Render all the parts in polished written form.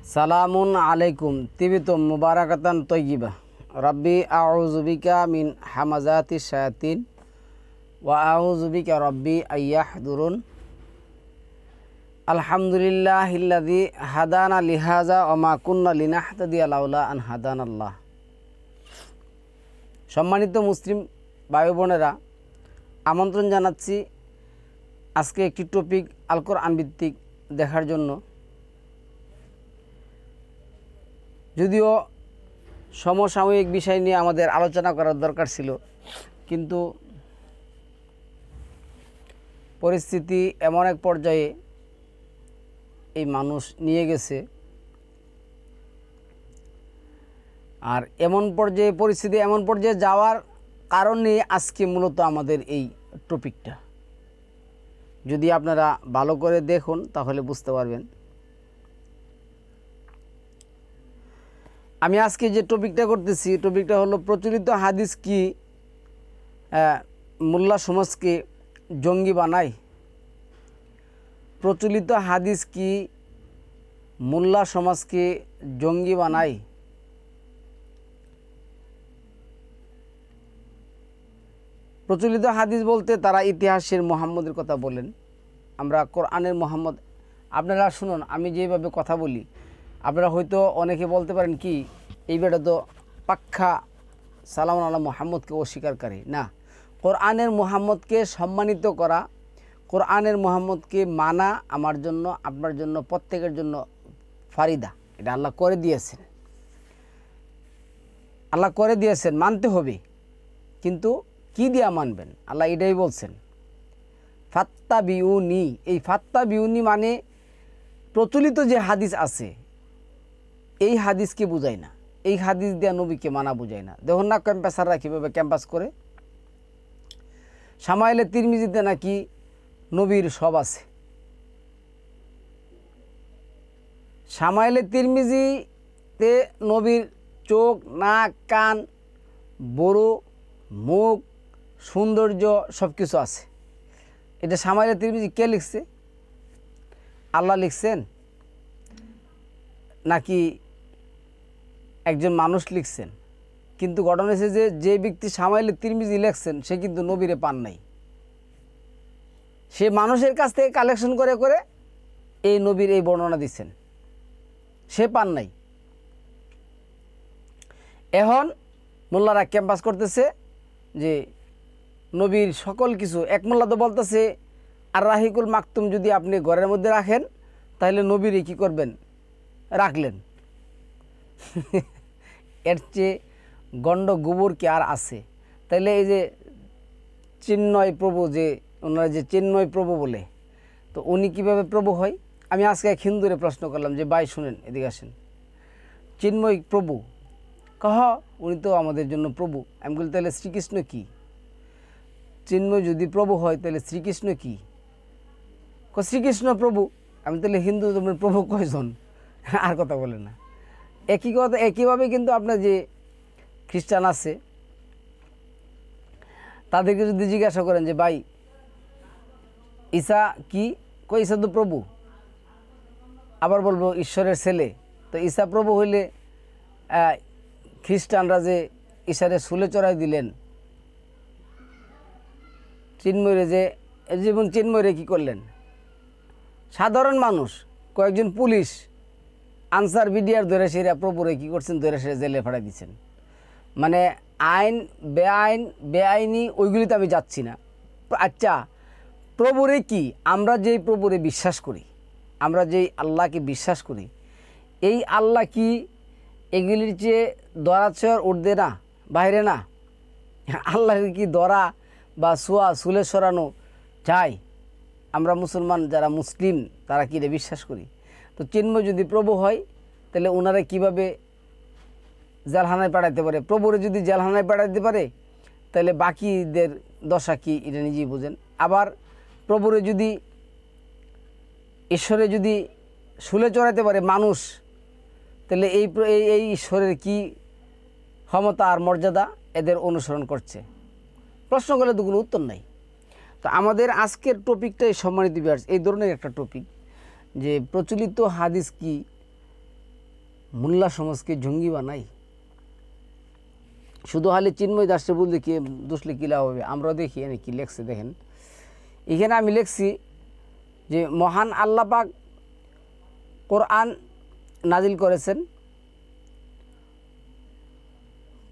সালামুন আলাইকুম তিবিতুম মুবারাকাতান তয়্যিবা রাব্বি আউযু বিকা মিন হামাযাতি শায়াতিন ওয়া আউযু বিকা রাব্বি আইয়াহদুরুন। আলহামদুলিল্লাহিল্লাযী হাদানা লিহাযা ওয়া মা কুন্না লিনাহতাদিয়া লাউলা আন হাদানাল্লাহ। সম্মানিত মুসলিম ভাই বোনেরা, আমন্ত্রণ জানাচ্ছি আজকে একটি টপিক আল কোরআন ভিত্তিক দেখার জন্য। যদিও সমসাময়িক বিষয় নিয়ে আমাদের আলোচনা করার দরকার ছিল, কিন্তু পরিস্থিতি এমন এক পর্যায়ে এই মানুষ নিয়ে গেছে, আর পরিস্থিতি এমন পর্যায়ে যাওয়ার কারণে আজকে মূলত আমাদের এই টপিকটা। যদি আপনারা ভালো করে দেখুন তাহলে বুঝতে পারবেন। আমি আজকে যে টপিকটা করতেছি, টপিকটা হলো প্রচলিত হাদিস কি মোল্লা সমাজকে জঙ্গি বানায়? প্রচলিত হাদিস কি মোল্লা সমাজকে জঙ্গি বানায়? প্রচলিত হাদিস বলতে তারা ইতিহাসের মুহাম্মদের কথা বলেন। আমরা কোরআনের মুহাম্মদ, আপনারা শুনুন, আমি যেভাবে কথা বলি আপনারা হয়তো অনেকে বলতে পারেন কি এই বেটা তো পাক্কা সালাম আল্লাহ মুহাম্মদকে অস্বীকারী। না, কোরআনের মুহাম্মদকে সম্মানিত করা, কোরআনের মুহাম্মদকে মানা আমার জন্য, আপনার জন্য, প্রত্যেকের জন্য ফারিদা। এটা আল্লাহ করে দিয়েছেন, মানতে হবে। কিন্তু কি দিয়া মানবেন? আল্লাহ এটাই বলছেন, ফাত্তা বিউনি। এই ফাত্তা বিউনি মানে প্রচলিত যে হাদিস আছে এই হাদিসকে বুঝায় না, এই হাদিস দিয়া নবীকে মানা বুঝায় না। দেখুন না ক্যাম্পাসাররা কীভাবে ক্যাম্পাস করে। শামাইলে তিরমিজিতে নাকি নবীর সব আছে। শামাইলে তিরমিজিতে নবীর চোখ, নাক, কান, বড়, মুখ, সৌন্দর্য সব কিছু আছে। এটা শামাইলে তিরমিজি কে লিখছে? আল্লাহ লিখছেন নাকি একজন মানুষ লিখছেন? কিন্তু ঘটনা হয়েছে যে ব্যক্তি শামাইলে তিরমিজি লিখছেন সে কিন্তু নবীরে পান নাই। সে মানুষের কাছ থেকে কালেকশন করে করে এই নবীর এই বর্ণনা দিচ্ছেন, সে পান নাই। এখন মোল্লারা ক্যাম্পাস করতেছে যে নবীর সকল কিছু। এক মোল্লা তো বলতেছে আর রাহিকুল মাকতুম যদি আপনি ঘরের মধ্যে রাখেন তাহলে নবীরই কী করবেন? রাখলেন। এর চেয়ে গণ্ড গোবর কি আর আছে? তাইলে এই যে চিন্ময় প্রভু, যে ওনারা যে চিন্ময় প্রভু বলে, তো উনি কিভাবে প্রভু হয়? আমি আজকে এক হিন্দুরে প্রশ্ন করলাম যে ভাই শুনেন, এদিকে আসেন, চিন্ময় প্রভু কহ, উনি তো আমাদের জন্য প্রভু। আমি বলি তাহলে শ্রীকৃষ্ণ কি? চিন্ময় যদি প্রভু হয় তাহলে শ্রীকৃষ্ণ কি? শ্রীকৃষ্ণ প্রভু। আমি তাহলে হিন্দু ধর্মের প্রভু কয়জন? আর কথা বলে না। একই কথা, একইভাবে কিন্তু আপনার যে খ্রিস্টান আছে তাদেরকে যদি জিজ্ঞাসা করেন যে ভাই ঈসা কি? ঈসা তো প্রভু। আবার বলবো ঈশ্বরের ছেলে। তো ঈসা প্রভু হইলে খ্রিস্টানরা যে ঈশারে শুলে চড়াই দিলেন, চিন্ময়রে যে জীবন চিন্ময়রে কী করলেন? সাধারণ মানুষ, কয়েকজন পুলিশ আনসার বিডিআর ধরে সেরা প্রভুরে কী করছেন? ধরে সেরে জেলে ফাড়াই দিচ্ছেন। মানে আইন বেআইনি ওইগুলিতে আমি যাচ্ছি না। আচ্ছা, প্রভুরে কি? আমরা যেই প্রভুরে বিশ্বাস করি, আমরা যেই আল্লাহকে বিশ্বাস করি, এই আল্লাহ কি এগুলির চেয়ে দরা ছোঁয়ার ঊর্ধ্বে না, বাইরে না? আল্লাহকে কি দরা বা ছোঁয়া চুলে সরানো যায়? আমরা মুসলমান যারা মুসলিম তারা কি রে বিশ্বাস করি? তো চিন্ময় যদি প্রভু হয় তাহলে ওনারা কিভাবে জেলখানায় পাঠাইতে পারে? প্রভুরে যদি জেলখানায় পাঠাইতে পারে তাহলে বাকিদের দশা কি এটা নিজেই বোঝেন। আবার প্রভুরে যদি, ঈশ্বরে যদি শুলে চড়াইতে পারে মানুষ, তাহলে এই ঈশ্বরের কি ক্ষমতা আর মর্যাদা এদের অনুসরণ করছে? প্রশ্ন করলে তো কোনো উত্তর নাই। তো আমাদের আজকের টপিকটাই সম্মানিত ভিউয়ার্স এই ধরনের একটা টপিক, যে প্রচলিত হাদিস কি মোল্লা সমাজকে জঙ্গি বানাই? শুধু খালি চিন্ময় দাসে বললে কি দুসলে কী লাভ হবে? আমরা দেখি এনে কী লেখছে দেখেন। এখানে আমি লিখছি যে মহান আল্লাহ পাক কোরআন নাজিল করেছেন।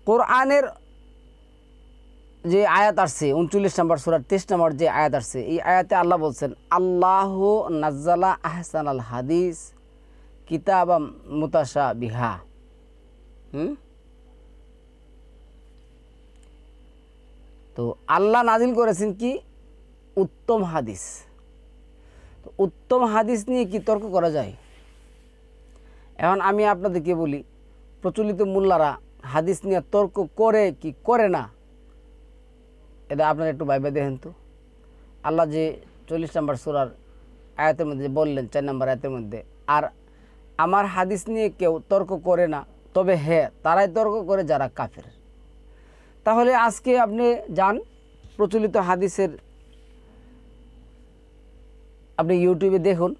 কোরআনের যে আয়াত আসছে 39 নম্বর সূরার 23 নম্বর যে আয়াত আসছে, এই আয়াতে আল্লাহ বলছেন আল্লাহ নাজ্জালা আহসানাল হাদিস কিতাবা মুতাশাবিহা। তো আল্লাহ নাজিল করেছেন কি? উত্তম হাদিস। তো উত্তম হাদিস নিয়ে কি তর্ক করা যায়? এখন আমি আপনাদেরকে বলি, প্রচলিত মোল্লারা হাদিস নিয়ে তর্ক করে কি করে না, এটা আপনারা একটু ভাইবে দেখেন তো। আল্লাহ যে 40 নম্বর সূরার আয়াতের মধ্যে বললেন 4 নম্বর আয়াতের মধ্যে, আর আমার হাদিস নিয়ে কেউ তর্ক করে না, তবে হ্যাঁ তারাই তর্ক করে যারা কাফের। তাহলে আজকে আপনি যান প্রচলিত হাদিসের, আপনি ইউটিউবে দেখুন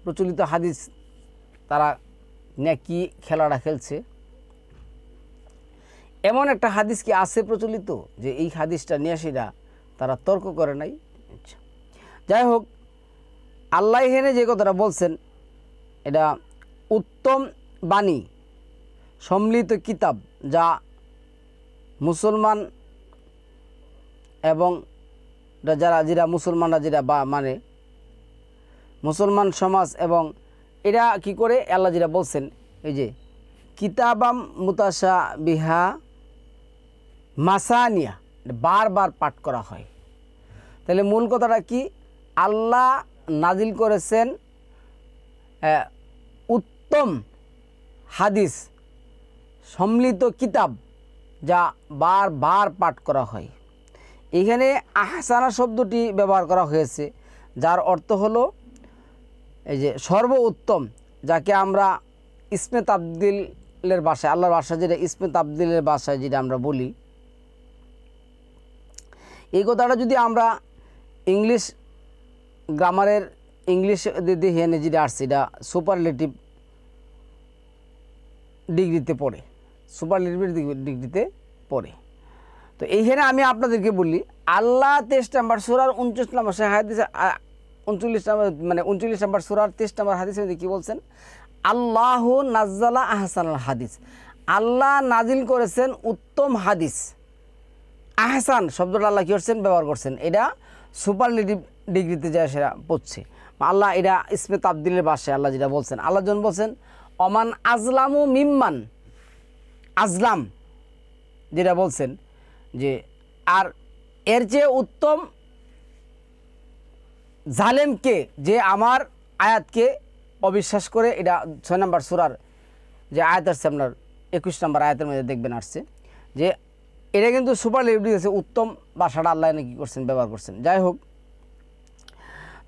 প্রচলিত হাদিস তারা নিয়ে কি খেলাটা খেলছে। এমন একটা হাদিস কি আছে প্রচলিত যে এই হাদিসটা নিয়ে সেটা তারা তর্ক করে নাই? আচ্ছা, যাই হোক, আল্লাহ এখানে যে কথাটা বলছেন এটা উত্তম বাণী সম্মিলিত কিতাব, যা মুসলমান এবং যারা মুসলমানরা মানে মুসলমান সমাজ, এবং এরা কি করে আল্লাহ যেটা বলছেন এই যে কিতাবাম মুতাশাবিহা মাসানিয়া, বারবার পাঠ করা হয়। তাহলে মূল কথাটা কি? আল্লাহ নাজিল করেছেন উত্তম হাদিস সম্মিলিত কিতাব, যা বারবার পাঠ করা হয়। এখানে আহসানা শব্দটি ব্যবহার করা হয়েছে, যার অর্থ হলো এই যে সর্বোত্তম, যাকে আমরা ইসমে তাবদিলের ভাষায়, আল্লাহর ভাষা যেটা ইসমে তাবদিলের ভাষায় যেটা আমরা বলি, এই কথাটা যদি আমরা ইংলিশ গ্রামারের ইংলিশ দেখি এনে যেটা আসছে, এটা সুপারলেটিভ ডিগ্রিতে পড়ে, সুপারলেটিভ ডিগ্রিতে পড়ে। তো এইখানে আমি আপনাদেরকে বলি, আল্লাহ 23 নম্বর সূরার 29 নম্বর হাদিস, 39 নম্বর মানে 39 নম্বর সূরার 23 নম্বর হাদিসে কি বলছেন? আল্লাহ নাজ্জালা আহসানাল হাদিস, আল্লাহ নাজিল করেছেন উত্তম হাদিস। আহসান শব্দটা আল্লাহ কী করছেন? ব্যবহার করছেন। এটা সুপারলেটিভ ডিগ্রিতে যায় সেটা পড়ছে। আল্লাহ এটা ইসমে তাবদিলের ভাষায় আল্লাহ যেটা বলছেন, আল্লাহ যখন বলছেন অমান আজলামু মিম্মান, আজলাম যেটা বলছেন যে আর এর চেয়ে উত্তম জালেমকে, যে আমার আয়াতকে অবিশ্বাস করে। এটা 6 নম্বর সূরার যে আয়াত আসছে আপনার 21 নম্বর আয়াতের মধ্যে দেখবেন আসছে যে এটা কিন্তু সুপারলেটিভ আছে, উত্তম ভাষাটা আল্লাহ কী করছেন? ব্যবহার করছেন। যাই হোক,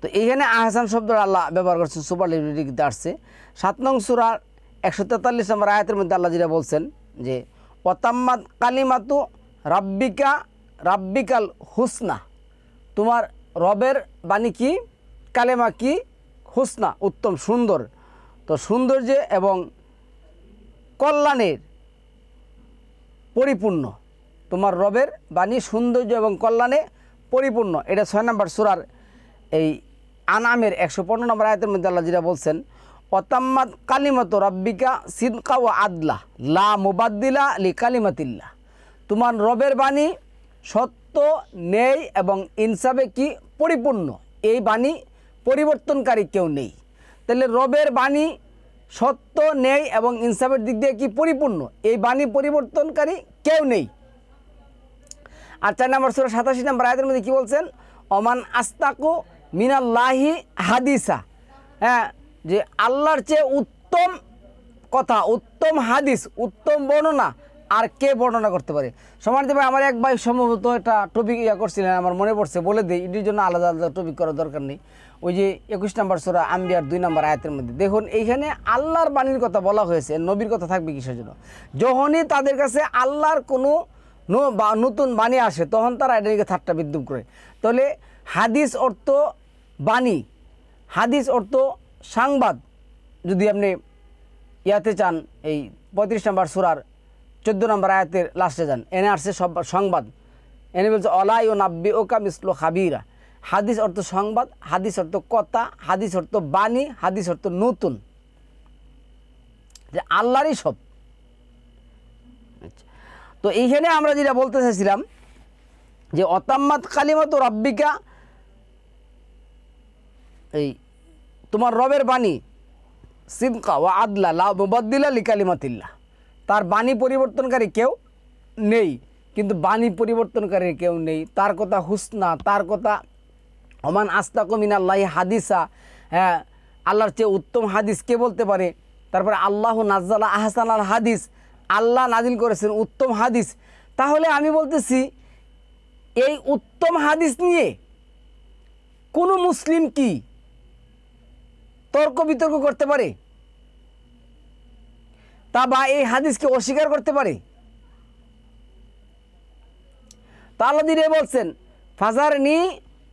তো এইখানে আহসান শব্দটা আল্লাহ ব্যবহার করছেন, সুপারলেটিভতে আসছে। 7 নং সূরার 143 নম্বর আয়াতের মধ্যে আল্লাহ যেটা বলছেন যে ওয়াতাম্মাত কালিমাতু রাব্বিকাল হুসনা, তোমার রবের বাণী কি? কালেমা কি? হুসনা, উত্তম, সুন্দর। তো সৌন্দর্য এবং কল্যাণের পরিপূর্ণ, তোমার রবের বাণী সৌন্দর্য এবং কল্যাণে পরিপূর্ণ। এটা 6 নম্বর সূরার এই আনামের 115 নম্বর আয়াতের মধ্যে আল্লাহ যেটা বলছেন ওয়াতাম্মাত কালিমাতু রাব্বিকা সিদকা ওয়া আদলা লা মুবাদ্দিলা লি কালিমাতিল্লাহ, তোমার রবের বাণী সত্য, ন্যায় এবং ইনসাফে কি? পরিপূর্ণ। এই বাণী পরিবর্তনকারী কেউ নেই। তাহলে রবের বাণী সত্য, ন্যায় এবং ইনসাফের দিক দিয়ে কি? পরিপূর্ণ। এই বাণী পরিবর্তনকারী কেউ নেই। আর 4 নম্বর সূরা 87 নম্বর আয়াতের মধ্যে কি বলছেন? অমান আস্তাকু মিনাল্লাহি হাদিসা, হ্যাঁ, যে আল্লাহর চেয়ে উত্তম কথা, উত্তম হাদিস, উত্তম বর্ণনা আর কে বর্ণনা করতে পারে? সম্মানিত ভাই, আমার এক ভাই সম্ভবত একটা টপিক করছিলেন, আমার মনে পড়ছে, বলে দিই, এটির জন্য আলাদা আলাদা টপিক করার দরকার নেই। ওই যে 21 নম্বর সূরা আম্বিয়ার 2 নম্বর আয়াতের মধ্যে দেখুন, এইখানে আল্লাহর বাণীর কথা বলা হয়েছে, নবীর কথা থাকবে কিসের জন্য? যখনই তাদের কাছে আল্লাহর কোনো নতুন বাণী আসে, তখন তারা এটাকে ঠাট্টা বিদ্রুপ করে। তাহলে হাদিস অর্থ বাণী, হাদিস অর্থ সংবাদ, যদি আপনি ইয়াতে চান, এই 35 নম্বর সূরার 14 নম্বর আয়াতের লাস্টে যান, এনে আসছে সব সংবাদ। এনে বলছে অলাই ও নাব্বি ওকা মিসলো খাবিরা। হাদিস অর্থ সংবাদ, হাদিস অর্থ কথা, হাদিস অর্থ বাণী, হাদিস অর্থ নতুন, যে আল্লাহরই সব। তো এইখানে আমরা যেটা বলতে চাইছিলাম যে অতাম্মাত কালিমাত রাব্বিকা, এই তোমার রবের বাণী সিদকা ওয়া আদলা লা মুবাদ্দিলা লিকালিমাতিল্লাহ, তার বাণী পরিবর্তনকারী কেউ নেই, কিন্তু বাণী পরিবর্তনকারী কেউ নেই। তার কথা হুসনা, তার কথা ওমান আস্তাকু মিনাল্লাহি হাদিসা, হ্যাঁ, আল্লাহর চেয়ে উত্তম হাদিস কে বলতে পারে? তারপরে আল্লাহু নাজ্জালা আহসানাল হাদিস, আল্লাহ নাজিল করেছেন উত্তম হাদিস। তাহলে আমি বলতেছি এই উত্তম হাদিস নিয়ে কোনো মুসলিম কি তর্ক বিতর্ক করতে পারে? তা বা এই হাদিসকে অস্বীকার করতে পারে? তা আল্লাহ দিনে বলছেন ফাজারনি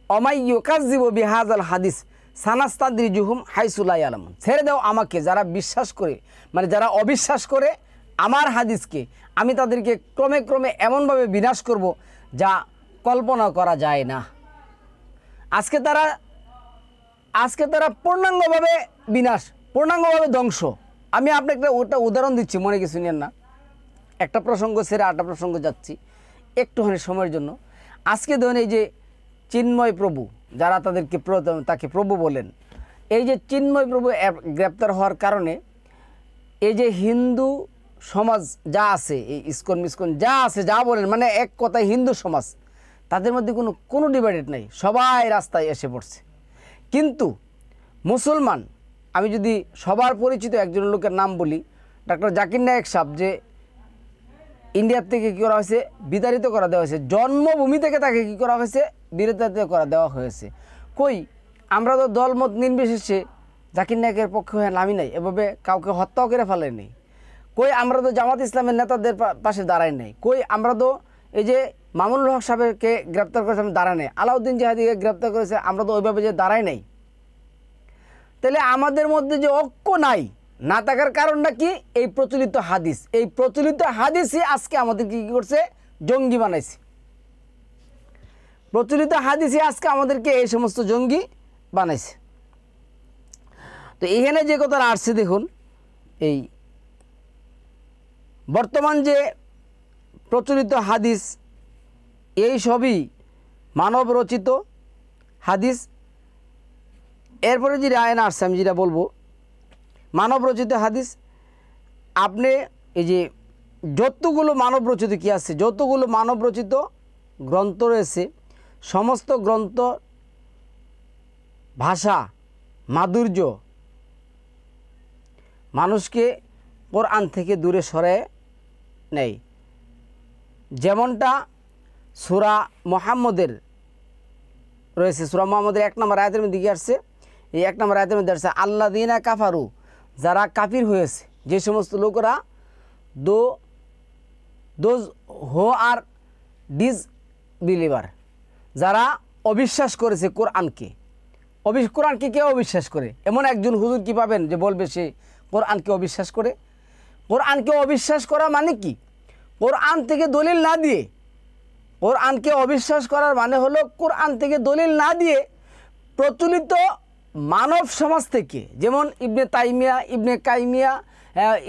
অমাই ইউকাযযিবু বিহাযাল হাদিস সানাস্তাদরিজুহুম হাইসু লা ইয়ালামুন। ছেড়ে দাও আমাকে, যারা বিশ্বাস করে, মানে যারা অবিশ্বাস করে আমার হাদিসকে, আমি তাদেরকে ক্রমে ক্রমে এমনভাবে বিনাশ করব যা কল্পনা করা যায় না। আজকে তারা পূর্ণাঙ্গভাবে বিনাশ, পূর্ণাঙ্গভাবে ধ্বংস। আমি আপনাকে ওটা উদাহরণ দিচ্ছি, মনে কিছু নেন না। একটা প্রসঙ্গ ছেড়ে আরেকটা প্রসঙ্গ যাচ্ছি একটুখানি সময়ের জন্য। আজকে ধরুন এই যে চিন্ময় প্রভু, যারা তাকে প্রভু বলেন, এই যে চিন্ময় প্রভু গ্রেপ্তার হওয়ার কারণে এই যে হিন্দু সমাজ যা আছে, এই ইস্কন মিস্কন যা আছে, যা বলেন, মানে এক কথায় হিন্দু সমাজ, তাদের মধ্যে কোনো ডিবেট নাই, সবাই রাস্তায় এসে পড়ছে। কিন্তু মুসলমান, আমি যদি সবার পরিচিত একজন লোকের নাম বলি, ডক্টর জাকির নায়েক সাহেব, যে ইন্ডিয়ার থেকে কী করা হয়েছে, বিতাড়িত করা দেওয়া হয়েছে, জন্মভূমি থেকে তাকে কী করা হয়েছে, বিতাড়িত করা দেওয়া হয়েছে। কই আমরা তো দলমত নির্বিশেষে জাকির নায়েকের পক্ষে হয়ে নামি নাই, এভাবে কাউকে হত্যাও করে ফেলাই নেই। কই আমরা তো জামাত ইসলামের নেতাদের পাশে দাঁড়াই নাই। কই আমরা তো এই যে মামুনুল হক সাহেবকে গ্রেপ্তার করেছে আমি দাঁড়াই নাই, আলাউদ্দিন জাহাদিকে গ্রেপ্তার করেছে আমরা তো ওইভাবে যে দাঁড়াই নাই। তাহলে আমাদের মধ্যে যে ঐক্য নাই, না থাকার কারণটা কি? এই প্রচলিত হাদিস। এই প্রচলিত হাদিসই আজকে আমাদেরকে কী করছে? জঙ্গি বানাইছে। প্রচলিত হাদিসই আজকে আমাদেরকে এই সমস্ত জঙ্গি বানাইছে। তো এখানে যে কথাটা আসছে দেখুন, এই বর্তমান যে প্রচলিত হাদিস, এই সবই মানব রচিত হাদিস। এরপরে যে আয়না আসছে, আমি যেটা বলবো, মানব রচিত হাদিস। আপনি এই যে যতগুলো মানব রচিত কি আছে, যতগুলো মানব রচিত গ্রন্থ রয়েছে, সমস্ত গ্রন্থ ভাষা মাধুর্য মানুষকে কোরআন থেকে দূরে সরায় নেয়। যেমনটা সূরা মুহাম্মদের রয়েছে, সূরা মুহাম্মদের 1 নম্বর আয়াতের মধ্যে গিয়ে আসছে, এই 1 নম্বর আয়াতের মধ্যে আসছে আল্লাযীনা কাফারু, যারা কাফির হয়েছে, যে সমস্ত লোকেরা দোজ হো আর ডিসবিলিভার, যারা অবিশ্বাস করেছে কোরআনকে। কোরআনকে কেউ অবিশ্বাস করে? এমন একজন হুজুর কি পাবেন যে বলবে সে কোরআনকে অবিশ্বাস করে? কোরআনকে অবিশ্বাস করা মানে কি? কোরআন থেকে দলিল না দিয়ে, কোরআনকে অবিশ্বাস করার মানে হলো কোরআন থেকে দলিল না দিয়ে প্রচলিত মানব সমাজ থেকে, যেমন ইবনে তাইমিয়া, ইবনে কাইমিয়া,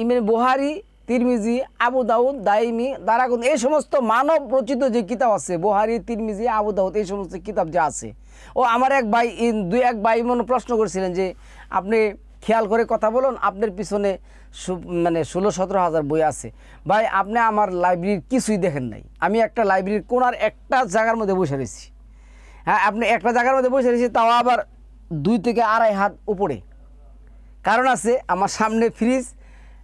ইবনে বুহারি, তিরমিজি, আবু দাউদ, দাইমি, দারাকুতনি, এই সমস্ত মানব রচিত যে কিতাব আছে, বুহারি, তিরমিজি, আবু দাউদ, এই সমস্ত কিতাব যা আছে। ও আমার এক ভাই মনে প্রশ্ন করেছিলেন যে আপনি খেয়াল করে কথা বলুন, আপনার পিছনে মানে 16-17 হাজার বই আছে। ভাই, আপনি আমার লাইব্রেরির কিছুই দেখেন নাই। আমি একটা লাইব্রেরির কোনার একটা জায়গার মধ্যে বসে রয়েছি। হ্যাঁ, আপনি একটা জায়গার মধ্যে বসে রয়েছি, তাও আবার 2 থেকে আড়াই হাত উপরে। কারণ আছে, আমার সামনে ফ্রিজ,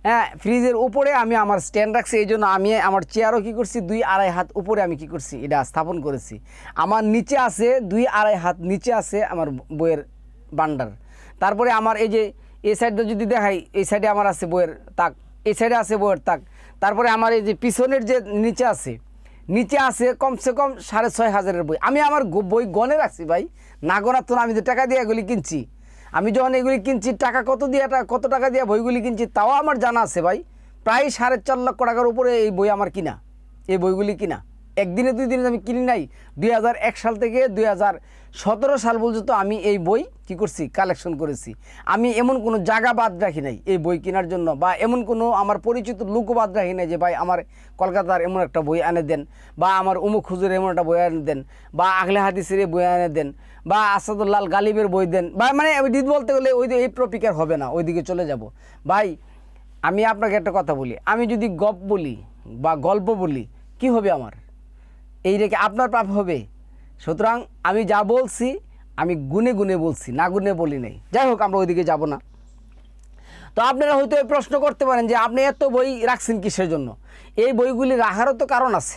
হ্যাঁ, ফ্রিজের উপরে আমি আমার স্ট্যান্ড রাখছি, এই জন্য আমি আমার চেয়ারও কী করছি, 2-2.5 হাত উপরে আমি কী করছি, এটা স্থাপন করেছি। আমার নিচে আছে 2-2.5 হাত নিচে আছে আমার বইয়ের ভান্ডার। তারপরে আমার এই যে এই সাইডটা যদি দেখাই, এই সাইডে আমার আছে বইয়ের তাক, এই সাইডে আছে বইয়ের তাক। তারপরে আমার এই যে পিছনের যে নিচে আছে কমসে কম 6,500 বই। আমি আমার বই গনে রাখছি ভাই, না গোনার তো আমি যে টাকা দিয়ে এগুলি কিনছি। আমি যখন এগুলি কিনছি টাকা কত টাকা দিয়ে বইগুলি কিনছি তাও আমার জানা আছে ভাই। প্রায় 4.5 লক্ষ টাকার উপরে এই বই আমার কিনা, এই বইগুলি কিনা। একদিনে 2 দিনে আমি কিনি নাই। 2001 সাল থেকে 2017 সাল পর্যন্ত আমি এই বই কি করছি, কালেকশন করেছি। আমি এমন কোনো জায়গা বাদ রাখি নাই এই বই কেনার জন্য, বা এমন কোনো আমার পরিচিত লোকও বাদ রাখি নাই যে ভাই আমার কলকাতার এমন একটা বই এনে দেন, বা আমার অমুক হুজুরের এমন একটা বই এনে দেন, বা আহলে হাদিসের বই এনে দেন, বা আসাদুল্লাহ গালিবের বই দেন, বা মানে দিদ বলতে গেলে এই টপিকের হবে না, ওইদিকে চলে যাব। ভাই আমি আপনাকে একটা কথা বলি, আমি যদি গপ বলি বা গল্প বলি কি হবে আমার? এই রেখে আপনার পাপ হবে। সুতরাং আমি যা বলছি আমি গুনে গুনে বলছি, না গুনে বলি নাই। যাই হোক, আমরা ওইদিকে যাব না। তো আপনারা হয়তো এই প্রশ্ন করতে পারেন যে আপনি এত বই রাখছেন কিসের জন্য? এই বইগুলি রাখারও তো কারণ আছে।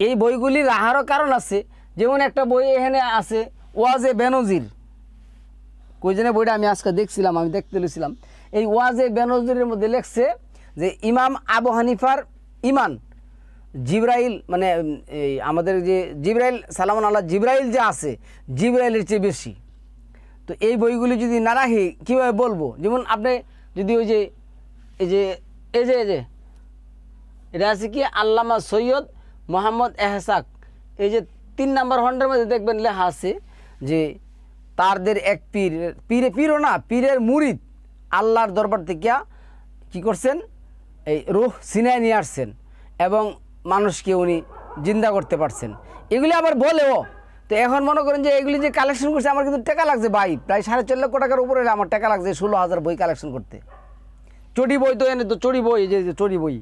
এই বইগুলি রাখারও কারণ আছে। যেমন একটা বই এখানে আছে ওয়াজে বেনজির, কই জানে বইটা আমি আজকে দেখছিলাম, আমি দেখতে লেছিলাম। এই ওয়াজে বেনজিরের মধ্যে লেখছে যে ইমাম আবু হানিফার ইমান জিব্রাইল, মানে এই আমাদের যে জিব্রাইল সালামুন আল্লাহ জিব্রাইল যে আছে জিব্রাইলের চেয়ে বেশি। তো এই বইগুলি যদি না রাখি কীভাবে বলবো? যেমন আপনি যদি ওই যে এই যে এই যে এই যে এটা আছে কি আল্লামা সৈয়দ মোহাম্মদ এহসাক, এই যে 3 নম্বর খণ্ডের মধ্যে দেখবেন লেখা আছে যে তারদের এক পীরও না, পীরের মুরিদ আল্লাহর দরবার থেকে কি করছেন, এই রূহ সিনায় নিয়ে আসছেন এবং মানুষকে উনি জিন্দা করতে পারছেন। এগুলি আবার বলেও। তো এখন মনে করেন যে এগুলি যে কালেকশন করছে আমার কিন্তু টাকা লাগছে ভাই, প্রায় 4.5 লক্ষ টাকার উপরে আমার টাকা লাগছে 16,000 বই কালেকশন করতে। চটি বই তো এনে তো চটি বই, এই যে চটি বই,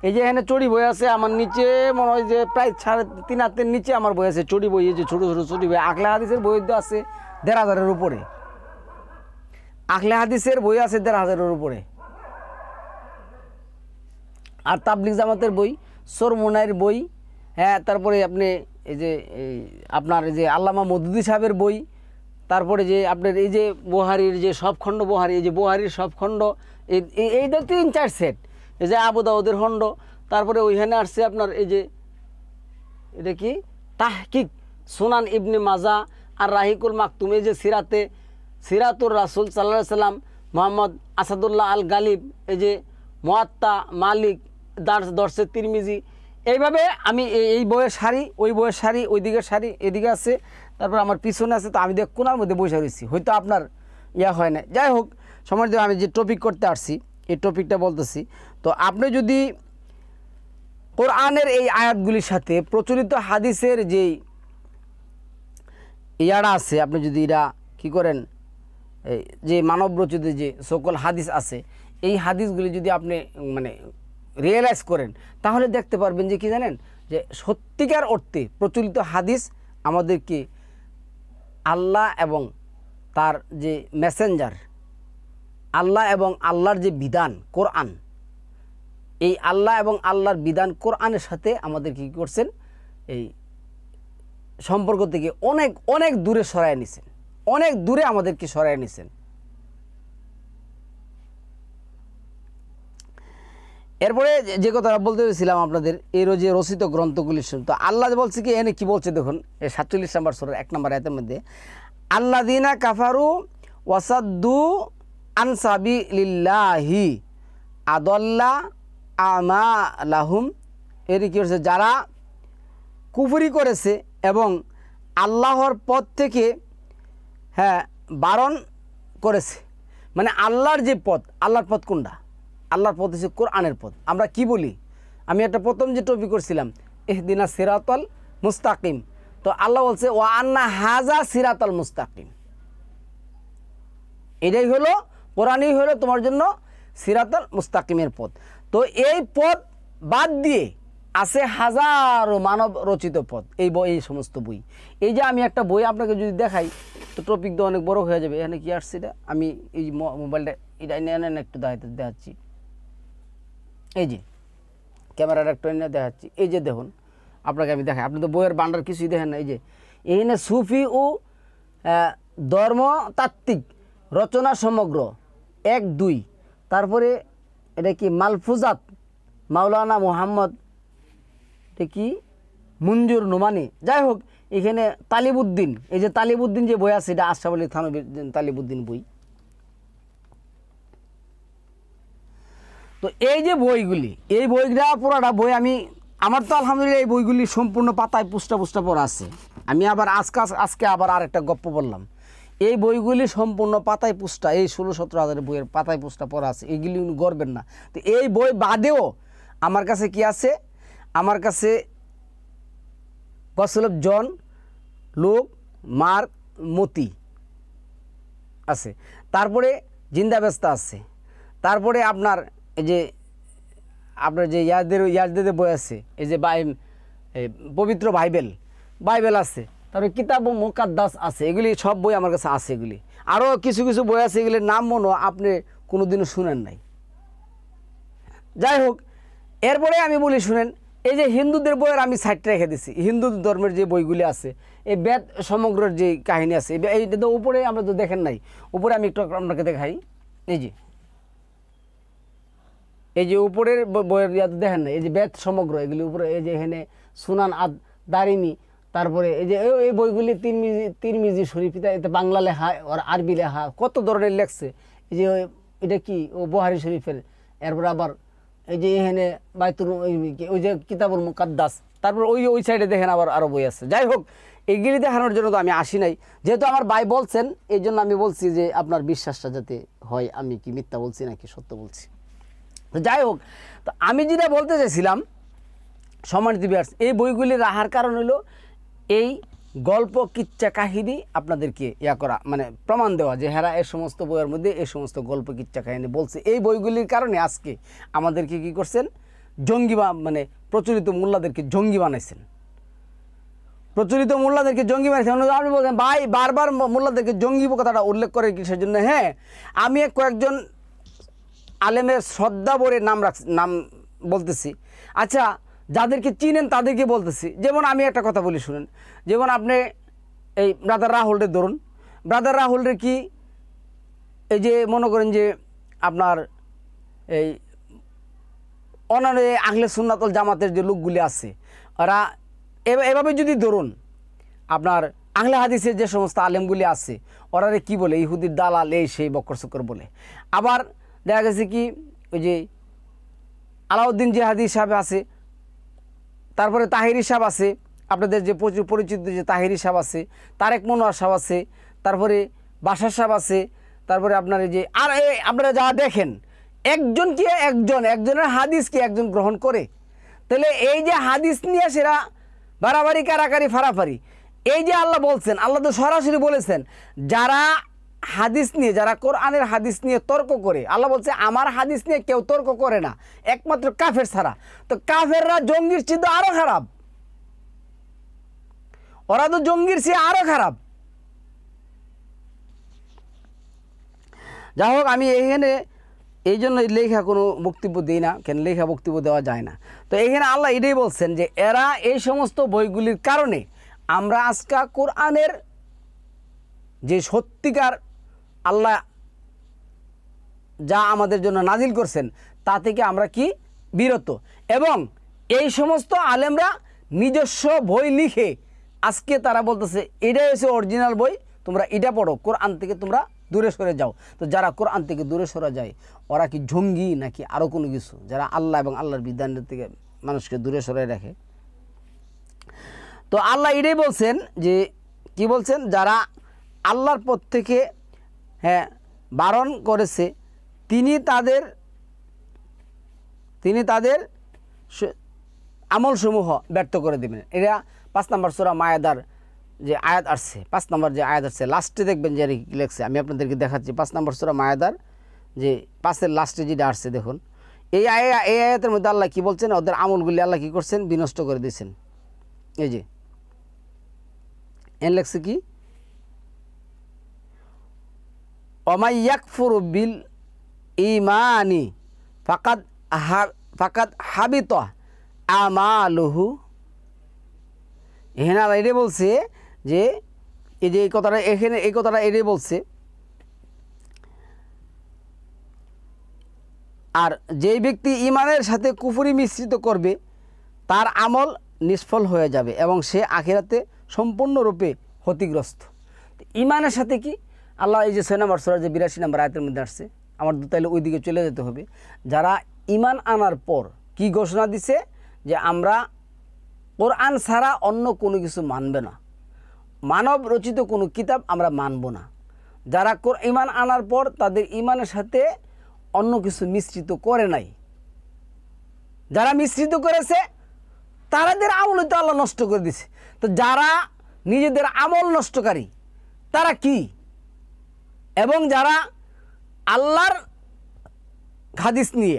এই যে এখানে চটি বই আছে আমার নিচে, মনে হয় যে প্রায় 3.5 হাতের নিচে আমার বই আছে চটি বই। এই যে ছোটো ছোটো চটি বই, আখলে হাদিসের বই তো আছে 1,500-এর উপরে। আখলে হাদিসের বই আছে 1,500-এর উপরে। আর তাবলিগ জামাতের বই, সরমুনাইয়ের বই, হ্যাঁ, তারপরে আপনি এই যে আপনার এই যে আল্লামা মওদুদী সাহেবের বই, তারপরে যে আপনার এই যে বুখারীর যে সব খণ্ড বুখারী, এই যে বুখারীর সব খণ্ড, এই তো 3-4 সেট। এই যে আবু দাউদের খণ্ড, তারপরে ওইখানে আসছে আপনার এই যে এটা কি তাহকিক সুনান ইবনে মাজা আর রাহিকুল মাকতুম, এই যে সিরাতুর রাসূল সাল্লাল্লাহু আলাইহি সাল্লাম, মোহাম্মদ আসাদুল্লাহ আল গালিব, এই যে মুয়াত্তা মালিক, দরসে তিরমিজি। এইভাবে আমি এই বইয়ের সারি, ওই বইয়ের সারি, ওইদিকের সারি, এদিকে আছে, তারপর আমার পিছনে আছে। তো আমি দেখ কোনার মধ্যে বসে রয়েছি, হয়তো আপনার হয় না। যাই হোক, সময় আমি যে টপিক করতে আসছি এই টপিকটা বলতেছি। তো আপনি যদি কোরআনের এই আয়াতগুলির সাথে প্রচলিত হাদিসের যেই ইয়ারা আছে, আপনি যদি এরা কী করেন, যে মানবরচিত যে সকল হাদিস আছে, এই হাদিসগুলি যদি আপনি মানে রিয়েলাইজ করেন, তাহলে দেখতে পারবেন যে কি জানেন, যে সত্যিকার অর্থে প্রচলিত হাদিস আমাদেরকে আল্লাহ এবং তার যে মেসেঞ্জার, আল্লাহ এবং আল্লাহর যে বিধান কোরআন, এই আল্লাহ এবং আল্লাহর বিধান কোরআনের সাথে আমাদের কী করছেন, এই সম্পর্ক থেকে অনেক অনেক দূরে সরায় নিছেন, অনেক দূরে আমাদেরকে সরায় নিছেন। এরপরে যে কথাটা বলতে চাইছিলাম আপনাদের, এই যে রচিত গ্রন্থগুলির শুরু, তো আল্লাহ বলছে কি, এনে কি বলছে দেখুন, এই 47 নম্বর সূরার 1 নম্বর আয়াতের মধ্যে, আল্লাযীনা কাফারু ওয়াসাদ্দু আন সাবিলিল্লাহি আদাল্লা আমালাহুম, এর কি হচ্ছে, যারা কুফরি করেছে এবং আল্লাহর পথ থেকে বারণ করেছে। মানে আল্লাহর যে পথ, আল্লাহর পথ কোনটা? আল্লাহর পথ হচ্ছে কোরআনের পথ। আমরা কি বলি, আমি একটা প্রথম যে টপিক করছিলাম ইহদিনা সিরাতাল মুস্তাকিম, তো আল্লাহ বলছে ওয়া আন্না হাজা সিরাতাল মুস্তাকিম, এটাই হলো কোরআনই হলো তোমার জন্য সিরাতাল মুস্তাকিমের পথ। তো এই পথ বাদ দিয়ে আছে হাজারো মানব রচিত পথ, এই সমস্ত বই। এই যে আমি একটা বই আপনাকে যদি দেখাই, তো টপিক তো অনেক বড় হয়ে যাবে। এখানে কি আসছে এটা, আমি এই মোবাইলটা এটা এনে একটু দেখাচ্ছি, এই যে ক্যামেরাটা একটু এনে দেখাচ্ছি। এই যে দেখুন, আপনাকে আমি দেখাই, আপনি তো বইয়ের বান্ডার কিছুই দেখেন না। এই যে এখানে সুফি ও ধর্মতাত্ত্বিক রচনা সমগ্র 1-2, তারপরে এটা কি মালফুজাত মাওলানা মুহাম্মদ, এটা কি মঞ্জুর নোমানি, যাই হোক এখানে তালিবউদ্দিন, এই যে তালিবউদ্দিন যে বই আছে এটা আশরাফ আলী থানভীর তালিবউদ্দিন বই। তো এই যে বইগুলি, এই বইটা পুরাটা বই আমার তো আলহামদুলিল্লাহ এই বইগুলি সম্পূর্ণ পাতায় পুষ্টা পুষ্টা পড়া আছে। আমি আবার আজকে আবার আরেকটা গপ্প বললাম, এই বইগুলি সম্পূর্ণ পাতায় পুষ্টা, এই 16-17 হাজার বইয়ের পাতায় পুষ্টা পড়া আছে, এইগুলি উনি গড়বেন না। তো এই বই বাদেও আমার কাছে কি আছে, আমার কাছে গসল অফ জন, লোক, মার্ক, মতি আছে, তারপরে জিন্দাবেস্তা আছে, তারপরে আপনার এই যে আপনার যে ইয়াজদের বই আছে, এই যে পবিত্র বাইবেল আছে, তারপরে কিতাব ও মুকাদ্দাস আছে, এগুলি সব বই আমার কাছে আছে। এগুলি আরও কিছু কিছু বই আছে, এগুলির নাম মনে আপনি কোনোদিনও শুনেন নাই। যাই হোক, এরপরে আমি বলি শুনেন, এই যে হিন্দুদের বইয়ের আমি সাইডটা রেখে দিছি, হিন্দু ধর্মের যে বইগুলি আছে, এই বেদ সমগ্রের যে কাহিনী আছে, এইটা তো উপরে আমরা তো দেখেন নাই, উপরে আমি একটু আপনাকে দেখাই। এই যে উপরের বইয়ের ইয়া তো দেখেন না, এই যে বেদ সমগ্র, এগুলি উপরে এই যে এখানে সুনান আদ দারিমি, তারপরে এই যে এই বইগুলি তিরমিজি শরীফ, এতে বাংলা লেখা আর আরবি লেখা, কত ধরনের লেখছে। এই যে এটা কি ও বুখারী শরীফের, এরপর আবার এই যে এখানে বাইতুল ওই যে কিতাবুল মুকাদ্দাস, তারপর ওই সাইডে দেখেন আবার আরও বই আছে। যাই হোক, এইগুলি দেখানোর জন্য তো আমি আসি নাই, যেহেতু আমার ভাই বলছেন এই জন্য আমি বলছি যে আপনার বিশ্বাসটা যাতে হয় আমি কি মিথ্যা বলছি নাকি সত্য বলছি। তো যাই হোক, তো আমি যেটা বলতে চাইছিলাম সম্মানিত ভিউয়ার্স, এই বইগুলি রাখার কারণ হলো এই গল্প কিচ্ছা কাহিনী আপনাদেরকে করা, মানে প্রমাণ দেওয়া যে হেরা এই সমস্ত বইয়ের মধ্যে এই সমস্ত গল্প কিচ্ছা কাহিনী বলছে। এই বইগুলির কারণে আজকে আমাদেরকে কি করছেন, জঙ্গি মানে প্রচলিত মোল্লাদেরকে জঙ্গি বানাইছেন, প্রচলিত মোল্লাদেরকে জঙ্গি বানাইছেন। আপনি বলছেন ভাই বারবার মোল্লাদেরকে জঙ্গি কথাটা উল্লেখ করে কিসের জন্য? হ্যাঁ, আমি কয়েকজন আলেমের শ্রদ্ধা ভরে নাম বলতেছি। আচ্ছা, যাদেরকে চিনেন তাদেরকে বলতেছি। যেমন আমি একটা কথা বলি শুনেন, যেমন আপনি এই ব্রাদার রাহুলরে ধরুন, ব্রাদার রাহুলরে কি এই যে মনে করেন যে আপনার এই অন্যান্য আহলে সুন্নাতুল জামাতের যে লোকগুলি আছে, ওরা এভাবে যদি ধরুন, আপনার আহলে হাদিসের যে সমস্ত আলেমগুলি আছে ওরা কি বলে, ইহুদির দালাল এই সেই বক্কর চক্কর বলে। আবার দেখা গেছে কি ওই যে আলাউদ্দিন জিহাদি সাহেব আছে, তারপরে তাহিরি সাহেব আছে, আপনাদের যে প্রচুর পরিচিত যে তাহিরি সাহেব আছে, তারেক মনোয়ার সাহেব আছে, তারপরে বাশার সাহেব আছে, তারপরে আপনার এই যে আর আপনারা যা দেখেন একজনের হাদিস কি একজন গ্রহণ করে? তাহলে এই যে হাদিস নিয়ে সেরা বাড়াবাড়ি কারাকারি ফারাফারি, এই যে আল্লাহ বলছেন, আল্লাহ তো সরাসরি বলেছেন যারা হাদিস নিয়ে, যারা কোরআনের হাদিস নিয়ে তর্ক করে, আল্লাহ বলছে আমার হাদিস নিয়ে কেউ তর্ক করে না একমাত্র কাফের ছাড়া। তো কাফেররা জঙ্গির চেয়ে তো আরো খারাপ, ওরা তো জঙ্গির চেয়ে আরো খারাপ। যাই হোক, আমি এখানে এই জন্য লেখা কোনো বক্তব্য দিই না, কেন লেখা বক্তব্য দেওয়া যায় না। তো এখানে আল্লাহ এটাই বলছেন যে এরা এই সমস্ত বইগুলির কারণে আমরা আজকা কোরআনের যে সত্যিকার আল্লাহ যা আমাদের জন্য নাজিল করছেন তা থেকে আমরা কি বিরত, এবং এই সমস্ত আলেমরা নিজস্ব বই লিখে আজকে তারা বলতেছে এটাই হচ্ছে অরিজিনাল বই, তোমরা এটা পড়ো, কোরআন থেকে তোমরা দূরে সরে যাও। তো যারা কোরআন থেকে দূরে সরে যায় ওরা কি জঙ্গি নাকি আরও কোনো কিছু? যারা আল্লাহ এবং আল্লাহর বিধানের থেকে মানুষকে দূরে সরে রাখে। তো আল্লাহ এটাই বলছেন যে কি বলছেন, যারা আল্লাহর পথ থেকে বারণ করেছে তিনি তাদের আমলসমূহ ব্যর্থ করে দেবেন। এটা 5 নম্বর সূরা মায়েদার যে আয়াত আসছে, 5 নম্বর যে আয়াত আসছে, লাস্টে দেখবেন যে লেখছে, আমি আপনাদেরকে দেখাচ্ছি। 5 নম্বর সূরা মায়েদার যে 5-এর লাস্টে যেটা আসছে দেখুন, এই আয়াতের মধ্যে আল্লাহ কি বলছেন, ওদের আমলগুলি আল্লাহ কি করছেন, বিনষ্ট করে দিয়েছেন। এই যে লেখছে কি, ওমাই ইয়াকফুরু বিল ঈমানি ফাকাদ হাবিতা আমালুহু। এখানে আল্লাহ এটাই বলছে যে এই যে এই কথাটা এটাই বলছে, আর যেই ব্যক্তি ঈমানের সাথে কুফরি মিশ্রিত করবে তার আমল নিষ্ফল হয়ে যাবে এবং সে আখিরাতে সম্পূর্ণরূপে ক্ষতিগ্রস্ত। ইমানের সাথে কি আল্লাহ এই যে 6 নম্বর সূরার যে 82 নম্বর আয়াতের মধ্যে আসছে, আমার তো তাইলে ওই দিকে চলে যেতে হবে। যারা ইমান আনার পর কি ঘোষণা দিছে যে আমরা কোরআন ছাড়া অন্য কোনো কিছু মানবে না, মানব রচিত কোনো কিতাব আমরা মানব না। যারা ইমান আনার পর তাদের ইমানের সাথে অন্য কিছু মিশ্রিত করে নাই, যারা মিশ্রিত করেছে তাদের আমল তো আল্লাহ নষ্ট করে দিছে। তো যারা নিজেদের আমল নষ্টকারী তারা কি, এবং যারা আল্লাহর হাদিস নিয়ে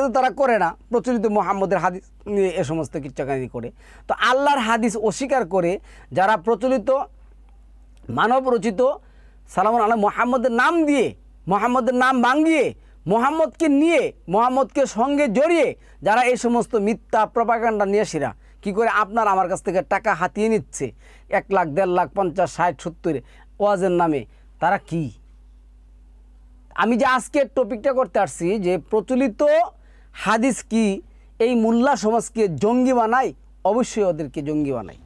তো তারা করে না, প্রচলিত মুহাম্মদের হাদিস নিয়ে এ সমস্ত কিচ্ছাকানি করে। তো আল্লাহর হাদিস অস্বীকার করে যারা প্রচলিত মানব রচিত সালামুন আলা মুহাম্মদের নাম দিয়ে, মুহাম্মদের নাম ভাঙিয়ে, মুহাম্মদকে নিয়ে, মুহাম্মদকে সঙ্গে জড়িয়ে যারা এই সমস্ত মিথ্যা প্রপাগান্ডা নিয়ে আসিরা কী করে আপনার আমার কাছ থেকে টাকা হাতিয়ে নিচ্ছে 1 লাখ 1.5 লাখ 50 60 70 ওয়াজের নামে, তারা কি? আমি যে আজকে টপিকটা করতে আসছি যে প্রচলিত হাদিস কি এই মোল্লা সমাজকে জঙ্গি বানায়? অবশ্যই ওদেরকে জঙ্গি বানায়।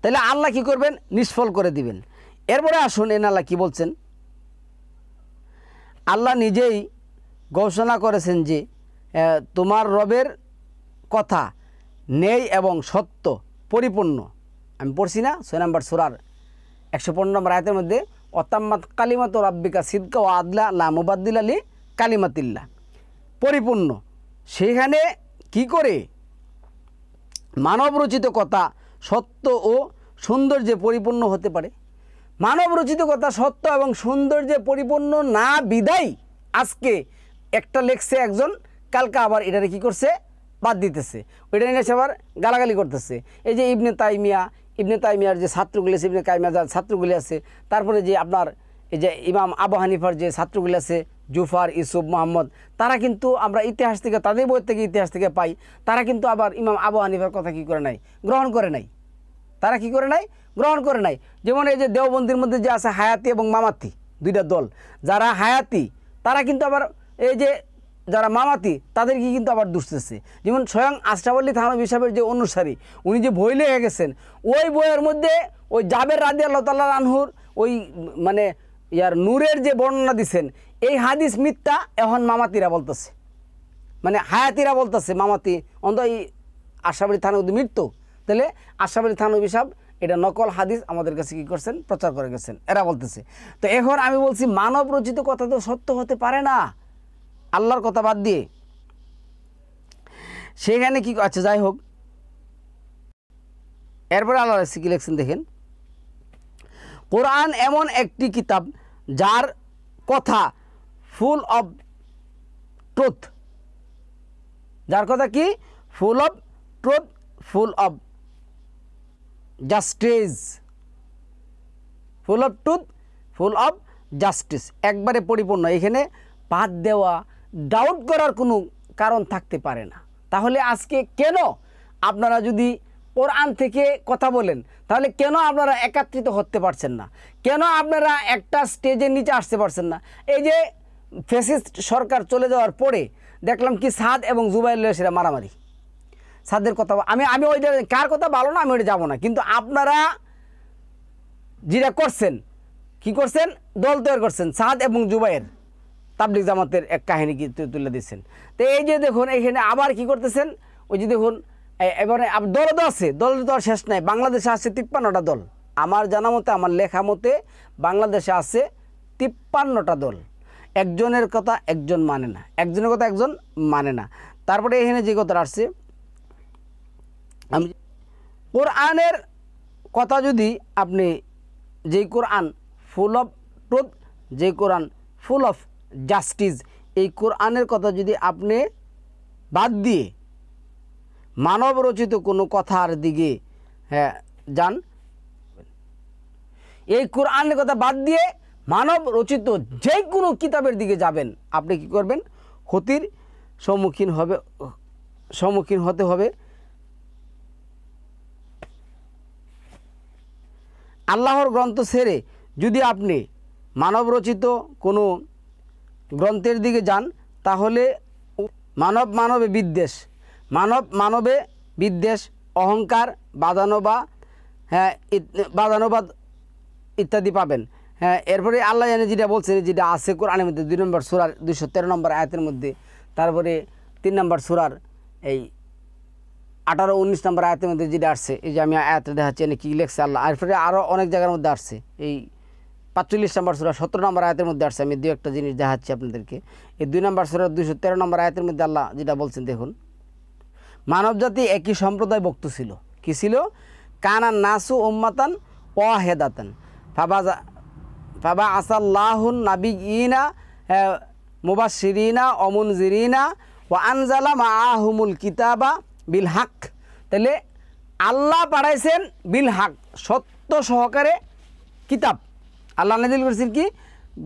তাহলে আল্লাহ কি করবেন? নিষ্ফল করে দিবেন। এরপরে আসুন আল্লাহ কি বলছেন। আল্লাহ নিজেই ঘোষণা করেছেন যে তোমার রবের কথা নেই এবং সত্য পরিপূর্ণ। আমি পড়ছি না 6 নম্বর সূরার 115 নম্বর আয়াতের মধ্যে, অতাম্মাত কালিমাতু রাব্বিকা সিদকা ওয়া আদলা লা মুবাদ্দিলা লি কালিমাতিল্লাহ, পরিপূর্ণ। সেখানে কি করে মানব রচিত কথা সত্য ও সৌন্দর্যে পরিপূর্ণ হতে পারে? মানব রচিত কথা সত্য এবং সৌন্দর্যে পরিপূর্ণ না বিদায় আজকে একটা লেখছে একজন, কালকে আবার এটারে কি করছে? বাদ দিতেছে, ওইটা নিয়ে আবার গালাগালি করতেছে। এই যে ইবনে তাইমিয়ার যে ছাত্রগুলি আছে, ইবনে কাইমিয়া যার ছাত্রগুলি আছে, তারপরে যে আপনার এই যে ইমাম আবু হানিফার যে ছাত্রগুলি আছে, জুফার, ইউসুফ, মোহাম্মদ, তারা কিন্তু আমরা ইতিহাস থেকে, তাদের বই থেকে, ইতিহাস থেকে পাই, তারা কিন্তু আবার ইমাম আবু হানিফার কথা কি করে নাই? গ্রহণ করে নাই। তারা কি করে নাই? গ্রহণ করে নাই। যেমন এই যে দেওবন্দির মধ্যে যে আছে হায়াতি এবং মামাতি, দুইটা দল। যারা হায়াতি তারা কিন্তু আবার এই যে যারা মামাতি তাদেরকে কিন্তু আবার দুষতেছে। যেমন স্বয়ং আশরাফ আলী থানভী সাহেবের যে অনুসারী, উনি যে বই লিখে গেছেন, ওই বইয়ের মধ্যে ওই জাবের রাদিয়াল্লাহু তাআলা আনহুর ওই মানে নূরের যে বর্ণনা দিচ্ছেন, এই হাদিস মিথ্যা এখন মামাতিরা বলতেছে, মানে হায়াতিরা বলতেছে মামাতি অন্ত এই আশরাফ আলী থানভী মৃত্যু। তাহলে আশরাফ আলী থানভী সাহেব এটা নকল হাদিস আমাদের কাছে কি করছেন? প্রচার করে গেছেন, এরা বলতেছে। তো এখন আমি বলছি মানব রচিত কথা তো সত্য হতে পারে না, আল্লাহর কথা বাদ দিয়ে। সেখানে কি, আচ্ছা যাই হোক, এরপরে আল্লাহ কি লিখছেন দেখেন, কোরআন এমন একটি কিতাব যার কথা ফুল অব ট্রুথ, যার কথা কি? ফুল of truth, full of justice, full of truth, full of justice, একবারে পরিপূর্ণ। এখানে বাদ দেওয়া, ডাউট করার কোনো কারণ থাকতে পারে না। তাহলে আজকে কেন আপনারা যদি কোরআন থেকে কথা বলেন, তাহলে কেন আপনারা একত্রিত হতে পারছেন না? কেন আপনারা একটা স্টেজের নিচে আসতে পারছেন না? এই যে ফ্যাসিস্ট সরকার চলে যাওয়ার পরে দেখলাম কি সাদ এবং জুবাইর সেটা মারামারি। সাদের কথা আমি ওইটা কার কথা ভালো না, আমি ওইটা যাবো না, কিন্তু আপনারা যেটা করছেন, কি করছেন? দল তৈরি করছেন, সাদ এবং জুবাইর তাবলিগ জামাতের এক কাহিনী কি তুলে দিচ্ছেন। তো এই যে দেখুন এখানে আবার কি করতেছেন, ওই যে দেখুন এবারে দলও তো আছে, দল তো আর শেষ নাই। বাংলাদেশে আছে 53টা দল, আমার জানা মতে, আমার লেখা মতে বাংলাদেশে আছে 53টা দল। একজনের কথা একজন মানে না, একজনের কথা একজন মানে না। তারপরে এখানে যে কথাটা আসছে, আমি কোরআনের কথা যদি আপনি, যেই কোরআন ফুল অফ ট্রুথ, যেই কোরআন ফুল অফ জাস্টিস, এই কোরআনের কথা যদি আপনি বাদ দিয়ে মানব রচিত কোনো কথার দিকে যান, এই কোরআনের কথা বাদ দিয়ে মানব রচিত যে কোনো কিতাবের দিকে যাবেন, আপনি কি করবেন? ক্ষতির সম্মুখীন হতে হবে। আল্লাহর গ্রন্থ ছেড়ে যদি আপনি মানব রচিত কোনো গ্রন্থের দিকে যান, তাহলে মানবে বিদ্বেষ, মানবে বিদ্বেষ, অহংকার, বাদানুবাদ ইত্যাদি পাবেন। হ্যাঁ, এরপরে আল্লাহ জানে যেটা বলছেন, যেটা আছে কোরআনের মধ্যে 2 নম্বর সূরার 213 নম্বর আয়াতের মধ্যে, তারপরে 3 নম্বর সূরার এই 18-19 নম্বর আয়াতের মধ্যে যেটা আসছে, এই যে আমি আয়াতটা দেখাচ্ছি এনে কী লেখছে আল্লাহ। এরপরে আরও অনেক জায়গার মধ্যে আসছে, এই 45 নম্বর সূরা 17 নম্বর আয়াতের মধ্যে আসছে। আমি 2-1টা জিনিস দেখাচ্ছি আপনাদেরকে। এই 2 নম্বর সূরার 213 নম্বর আয়াতের মধ্যে আল্লাহ যেটা বলছেন দেখুন, মানবজাতি একই সম্প্রদায়ভুক্ত ছিল। কি ছিল? কানান নাসু উম্মাতান ওয়াহিদাতান ফাবা আসাল্লাহুন নাবিয়িনা মুবাশশিরিনা ওয়া মুনজিরিনা ওয়া আনজালা মাআহুমুল কিতাবা বিল হক। তাহলে আল্লাহ পাঠাইছেন বিল হক, সত্য সহকারে কিতাব। আল্লাহ নাযিল করেছেন কি?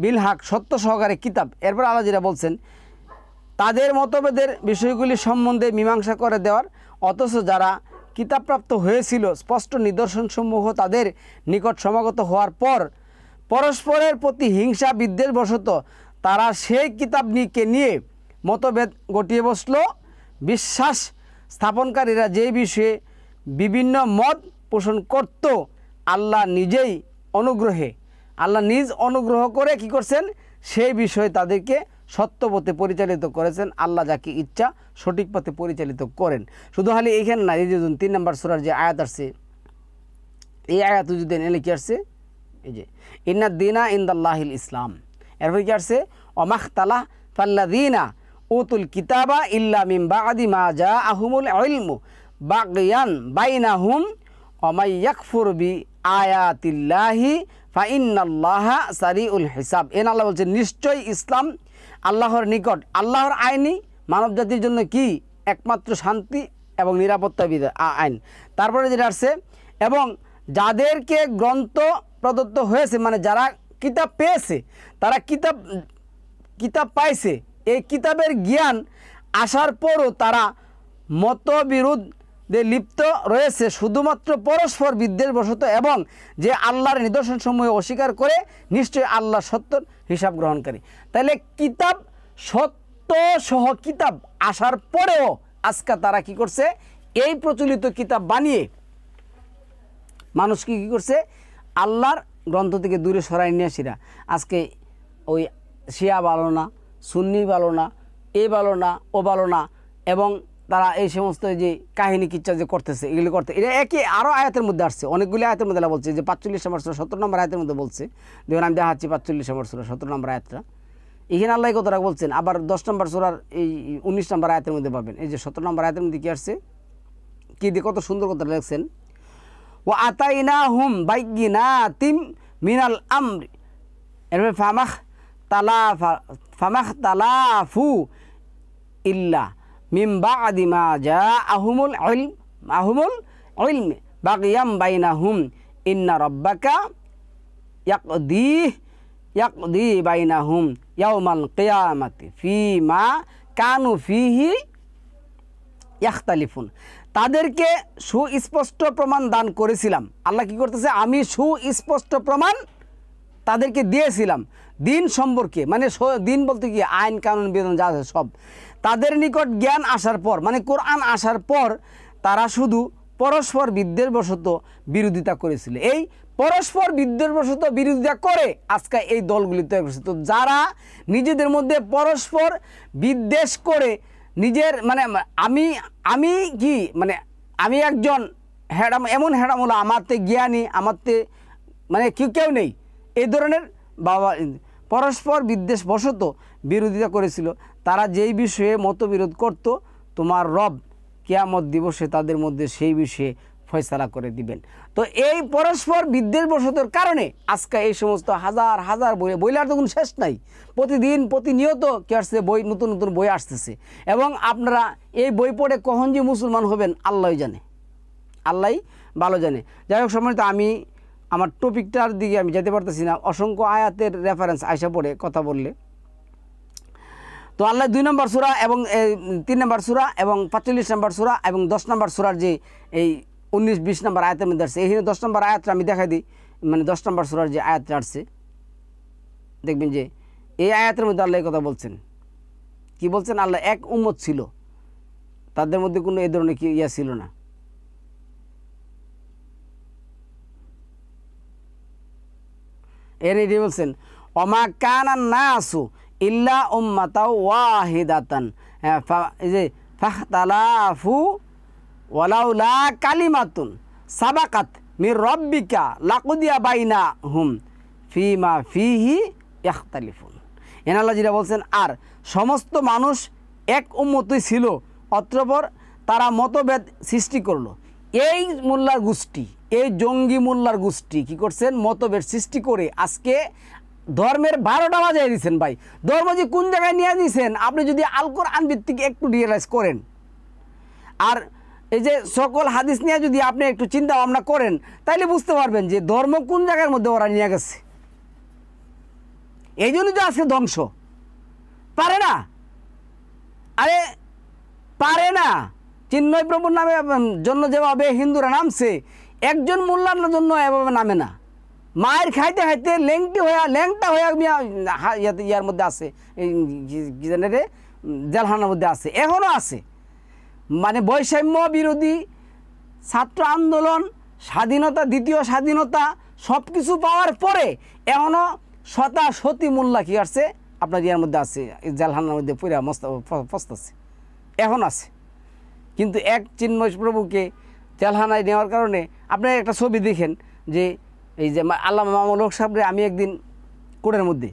বিল হক, সত্য সহকারে কিতাব। এরপর আল্লাহ যেটা বলছেন, তাদের মতভেদের বিষয়গুলি সম্বন্ধে মীমাংসা করে দেওয়ার, অথচ যারা কিতাবপ্রাপ্ত হয়েছিল স্পষ্ট নিদর্শনসমূহ তাদের নিকট সমাগত হওয়ার পর পরস্পরের প্রতি হিংসা বিদ্বেষবশত তারা সেই কিতাবকে নিয়ে মতভেদ ঘটিয়ে বসল। বিশ্বাস স্থাপনকারীরা যেই বিষয়ে বিভিন্ন মত পোষণ করত, আল্লাহ নিজ অনুগ্রহ করে কি করছেন? সেই বিষয়ে তাদেরকে সত্য পথে পরিচালিত করেছেন। আল্লাহ যাকে ইচ্ছা সঠিক পথে পরিচালিত করেন। শুধু খালি এইখানে না, এই যে 3 নম্বর সূরার যে আয়াত আসছে, এই আয়াত যদি এনে কি আসছে, এই যে ইন্নাদ দীনা ইনদাল্লাহিল ইসলাম। এরপর কি আসছে? ওমাখতালা ফাল্লাযীনা উতুল কিতাবা ইল্লা মিন বা'দি মা জাআহুমুল ইলমু বাগয়ান বাইনাহুম ওয়া মান ইয়াকফুর বি আয়াতিল্লাহি ফাইন্নাল্লাহা সারিউল হিসাব। এন আল্লাহ বলছেন, নিশ্চয়ই ইসলাম আল্লাহর নিকট আল্লাহর আইনই মানবজাতির জন্য কি একমাত্র শান্তি এবং নিরাপত্তা আইন। তারপরে যেটা আসছে, এবং যাদেরকে গ্রন্থ প্রদত্ত হয়েছে, মানে যারা কিতাব পেয়েছে, তারা কিতাব পাইছে, এই কিতাবের জ্ঞান আসার পরও তারা মতবিরোধে লিপ্ত রয়েছে শুধুমাত্র পরস্পর বিদ্বেষবশত, এবং যে আল্লাহর নিদর্শনসমূহ অস্বীকার করে, নিশ্চয়ই আল্লাহ সত্যর হিসাব গ্রহণকারী। তাহলে কিতাব, সত্য সহ কিতাব আসার পরেও আজকে তারা কি করছে? এই প্রচলিত কিতাব বানিয়ে মানুষকে কী করছে? আল্লাহর গ্রন্থ থেকে দূরে সরাই নিয়ে আসিরা আজকে ওই শিয়া ভালো না, সুন্নি ভালো না, এ ভালো না, ও ভালো না, এবং তারা এই সমস্ত যে কাহিনী কিচ্ছা যে করতেছে, এগুলি করতে, এটা একই আরও আয়াতের মধ্যে আসছে, অনেকগুলি আয়াতের মধ্যে বলছে। যে 45 নম্বর সূরা 17 নম্বর আয়াতের মধ্যে বলছে, দেখুন আমি দেখাচ্ছি 45 নম্বর সূরা 17 নম্বর আয়াতটা। এখানে আল্লাহ কথাটা বলছেন। আবার 10 নম্বর সূরার এই 19 নম্বর আয়াতের মধ্যে পাবেন। এই যে 17 নম্বর আয়াতের মধ্যে কী আসছে, কী দিয়ে কত সুন্দর কথা লিখছেন, ওয়া আতাইনাহুম বাইয়িনাতিম মিনাল আমরি। এরপরে ফামাখ তালাফু ইল্লা মিন বা'দি মা জাআহুমুল ইলম বাগিয়াম বাইনাহুম ইন্না রাব্বাকা ইয়াকদি বাইনাহুম ইয়াউমাল কিয়ামাতি ফীমা কানু ফীহি ইয়াখতালিফুন। তাদেরকে সুস্পষ্ট প্রমাণ দান করেছিলাম। আল্লাহ কি করতেছে? আমি সুস্পষ্ট প্রমাণ তাদেরকে দিয়েছিলাম দিন সম্পর্কে, মানে দিন বলতে কি আইন কানুন বিধান যা আছে সব। তাদের নিকট জ্ঞান আসার পর, মানে কোরআন আসার পর, তারা শুধু পরস্পর বিদ্বেষবশত বিরোধিতা করেছিল। এই পরস্পর বিদ্বেষবশত বিরোধিতা করে আজকে এই দলগুলি তৈরি করছে। তো যারা নিজেদের মধ্যে পরস্পর বিদ্বেষ করে নিজের, মানে আমি কি, মানে আমি একজন এমন হেডাম হলো, আমারতে জ্ঞানী, আমারতে মানে কেউ নেই, এই ধরনের বাবা পরস্পর বিদ্বেষবশত বিরোধিতা করেছিল। তারা যেই বিষয়ে মতবিরোধ করত, তোমার রব কিয়ামত দিবসে তাদের মধ্যে সেই বিষয়ে ফয়সালা করে দিবেন। তো এই পরস্পর বিদ্বেষবশতর কারণে আজকে এই সমস্ত হাজার হাজার বইলার তো কোনো শেষ নাই। প্রতিনিয়ত কি আসছে বই, নতুন নতুন বই আসতেছে, এবং আপনারা এই বই পড়ে কখন যে মুসলমান হবেন আল্লাহই জানে, আল্লাহই ভালো জানে। যাই হোক, সম্মানিত, আমি আমার টপিকটার দিকে আমি যেতে পারতেছি না, অসংখ্য আয়াতের রেফারেন্স আইসা পড়ে কথা বললে। তো আল্লাহ 2 নম্বর সূরা এবং 3 নম্বর সূরা এবং 45 নম্বর সূরা এবং 10 নম্বর সূরার যে এই 19-20 নম্বর আয়াতের মধ্যে আসছে, এইখানে 10 নম্বর আয়াতটা আমি দেখাই দিই। মানে 10 নম্বর সূরার যে আয়াতটা আসছে, দেখবেন যে এই আয়াতের মধ্যে আল্লাহ কথা বলছেন। কি বলছেন? আল্লাহ এক উম্মত ছিল, তাদের মধ্যে কোনো এই ধরনের কি ছিল না। এর এটি বলছেন অমা কানান নাসু ইল্লা উম্মাতাও ওয়াহিদাতান, এই যে ফাখতালাফু ওয়ালাউলা কালিমাতুন সাবাকাত মির রব্বিকা লাকুদিয়া বাইনাহুম ফিমা ফিহি ইখতালিফুন। আল্লাহ যেটা বলছেন, আর সমস্ত মানুষ এক উম্মতই ছিল, অতঃপর তারা মতভেদ সৃষ্টি করলো। এই মোল্লার গোষ্ঠী, এই জঙ্গি মোল্লার গোষ্ঠী কী করছেন, মতভেদ সৃষ্টি করে আজকে ধর্মের 12টা বাজায় দিয়েছেন। ভাই ধর্ম যে কোন জায়গায় নিয়ে দিয়েছেন, আপনি যদি আল কোরআন ভিত্তিক একটু রিয়েলাইজ করেন, আর এই যে সকল হাদিস নিয়ে যদি আপনি একটু চিন্তা ভাবনা করেন, তাইলে বুঝতে পারবেন যে ধর্ম কোন জায়গার মধ্যে ওরা নিয়ে গেছে। এই জন্য তো আজকে ধ্বংস। পারে না, আরে পারে না। চিন্ময় প্রভুর নামে জন্য যেভাবে হিন্দুরা নামছে, একজন মোল্লার জন্য এভাবে নামে না। মায়ের খাইতে খাইতে ল্যাংটা হয়ে ইয়ার মধ্যে আছে, এই কি জানে রে, জেলখানার মধ্যে আছে, এখনও আছে। মানে বৈষম্য বিরোধী ছাত্র আন্দোলন, স্বাধীনতা, দ্বিতীয় স্বাধীনতা সব কিছু পাওয়ার পরে এখনও সতী মোল্লা কি আসছে আপনার ইয়ার মধ্যে আছে, জেলখানার মধ্যে পুরা পস্তাছে, এখন আছে। কিন্তু এক চিন্ময় প্রভুকে জেলখানায় নেওয়ার কারণে আপনার একটা ছবি দেখেন যে এই যে আল্লামা মামুনুল হক সাহেবরে আমি একদিন কোর্টের মধ্যে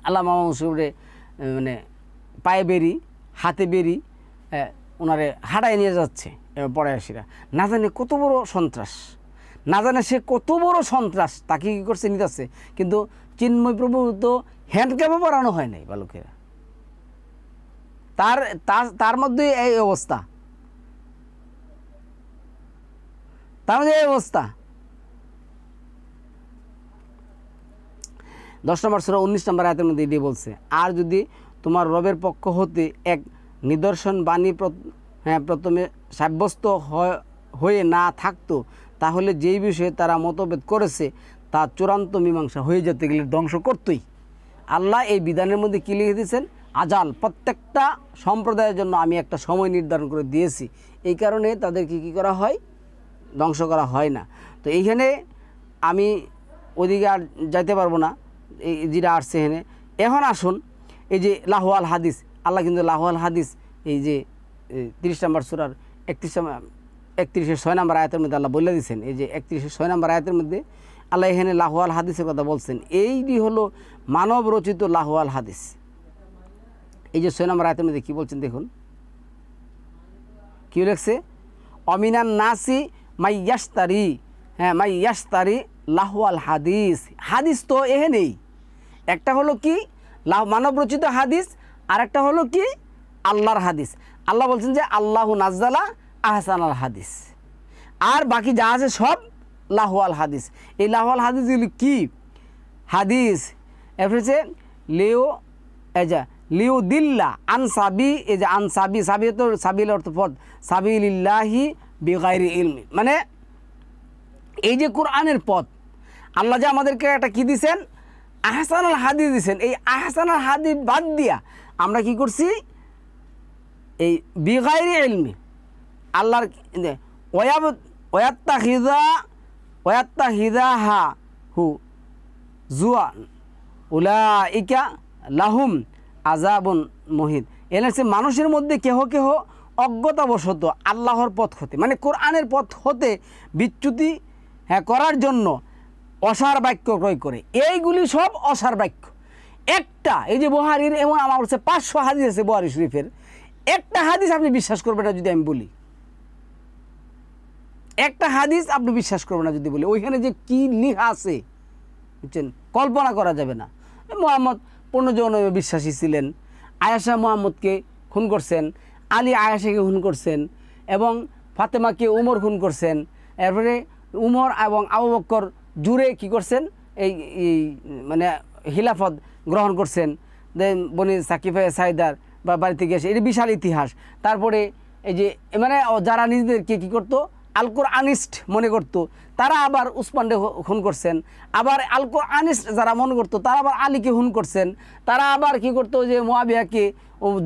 আল্লামা মামুনুল সাহেবরে মানে পায়ে বেরি হাতে বেরি ওনারে হাঁটায় নিয়ে যাচ্ছে পড়াশিরা, না জানে কত বড় সন্ত্রাস, না জানে সে কত বড় সন্ত্রাস, তাকে কী করছে নিতে আসছে। কিন্তু চিন্ময় প্রভু তো হ্যান্ডক্যাপও পড়ানো হয় নাই বালকেরা, তার মধ্যে এই অবস্থা, তার মধ্যে এই অবস্থা। 10 নম্বর সূরা 19 নম্বর আয়াতের মধ্যে এটি বলছে, আর যদি তোমার রবের পক্ষ হতে এক নিদর্শন বাণী প্রথমে সাব্যস্ত হয়ে না থাকতো, তাহলে যেই বিষয়ে তারা মতভেদ করেছে তা চূড়ান্ত মীমাংসা হয়ে যেতে গেলে ধ্বংস করতই। আল্লাহ এই বিধানের মধ্যে কী লিখে দিয়েছেন, আজাল, প্রত্যেকটা সম্প্রদায়ের জন্য আমি একটা সময় নির্ধারণ করে দিয়েছি, এই কারণে তাদেরকে কী করা হয়, ধ্বংস করা হয় না। তো এইখানে আমি ওদিকে আর যাইতে পারবো না, এই যেটা আসছে এখানে। এখন আসুন এই যে লাহওয়াল হাদিস, আল্লাহ কিন্তু লাহওয়াল হাদিস এই যে 30 নম্বর সূরার 31-6 নম্বর আয়াতের মধ্যে আল্লাহ বলে দিয়েছেন, এই যে 31-6 নম্বর আয়াতের মধ্যে আল্লাহ এখানে লাহওয়াল হাদিসের কথা বলছেন। এইটি হলো মানব রচিত লাহওয়াল হাদিস। এই যে 6 নম্বর আয়াতের মধ্যে কী বলছেন দেখুন, কী লিখছে, অমিনান নাসি মাইয়াস্তারি লাহওয়াল হাদিস। হাদিস তো এখানেই, একটা হলো কি মানব রচিত হাদিস, আর একটা হলো কি আল্লাহর হাদিস। আল্লাহ বলছেন যে আল্লাহু নাজ্জালা আহসানাল হাদিস, আর বাকি যা আছে সব লাহওয়াল হাদিস। এই লাহওয়াল হাদিসগুলি কি হাদিস, এরপরে লিও দিল্লা আনসাবি, এই যে আনসাবি, সাবি তো সাবিল অর্থ পথ, সাবিলিল্লাহি বিগাইরি ইলমি, মানে এই যে কোরআনের পথ, আল্লাহ যে আমাদেরকে একটা কী দিছেন, আহসানাল হাদিস দিছেন। এই আহসানাল হাদিস বাদ দিয়া আমরা কি করছি, এই বিগাইরি ইলমি আল্লাহর ওয়াত্তাখিযা হু জুয়ান উলাইকা লাহুম আযাবুন মুহিন। এর মানুষের মধ্যে কেহ কেহ অজ্ঞতাবশত আল্লাহর পথ হতে, মানে কোরআনের পথ হতে বিচ্যুতি করার জন্য অসার বাক্য ক্রয় করে। এইগুলি সব অসার বাক্য। একটা এই যে বুখারীর, এমন আমার কাছে 500 হাদিস আছে বুখারী শরীফের, একটা হাদিস আপনি বিশ্বাস করবেন না যদি আমি বলি, একটা হাদিস আপনি বিশ্বাস করবেন না যদি বলি, ওইখানে যে কি লেখা আছে বুঝছেন, কল্পনা করা যাবে না। মুহাম্মদ 15 জন বিশ্বাসী ছিলেন, আয়েশা মুহাম্মদকে খুন করছেন, আলী আয়েশাকে খুন করছেন, এবং ফাতেমাকে উমর খুন করছেন, এরপরে উমর এবং আবু বকর জুড়ে কী করছেন, এই মানে খিলাফত গ্রহণ করছেন, বনি সাকিফা সাইদার বা বাড়িতে গিয়েছে, এটা বিশাল ইতিহাস। তারপরে এই যে মানে যারা নিজেদেরকে কী করতো আল কোরআনিস্ট মনে করতো, তারা আবার উসমানকে খুন করছেন। আবার আল কোরআনিস্ট যারা মনে করতো, তারা আবার আলীকে খুন করছেন। তারা আবার কী করতো, যে মুআবিয়াকে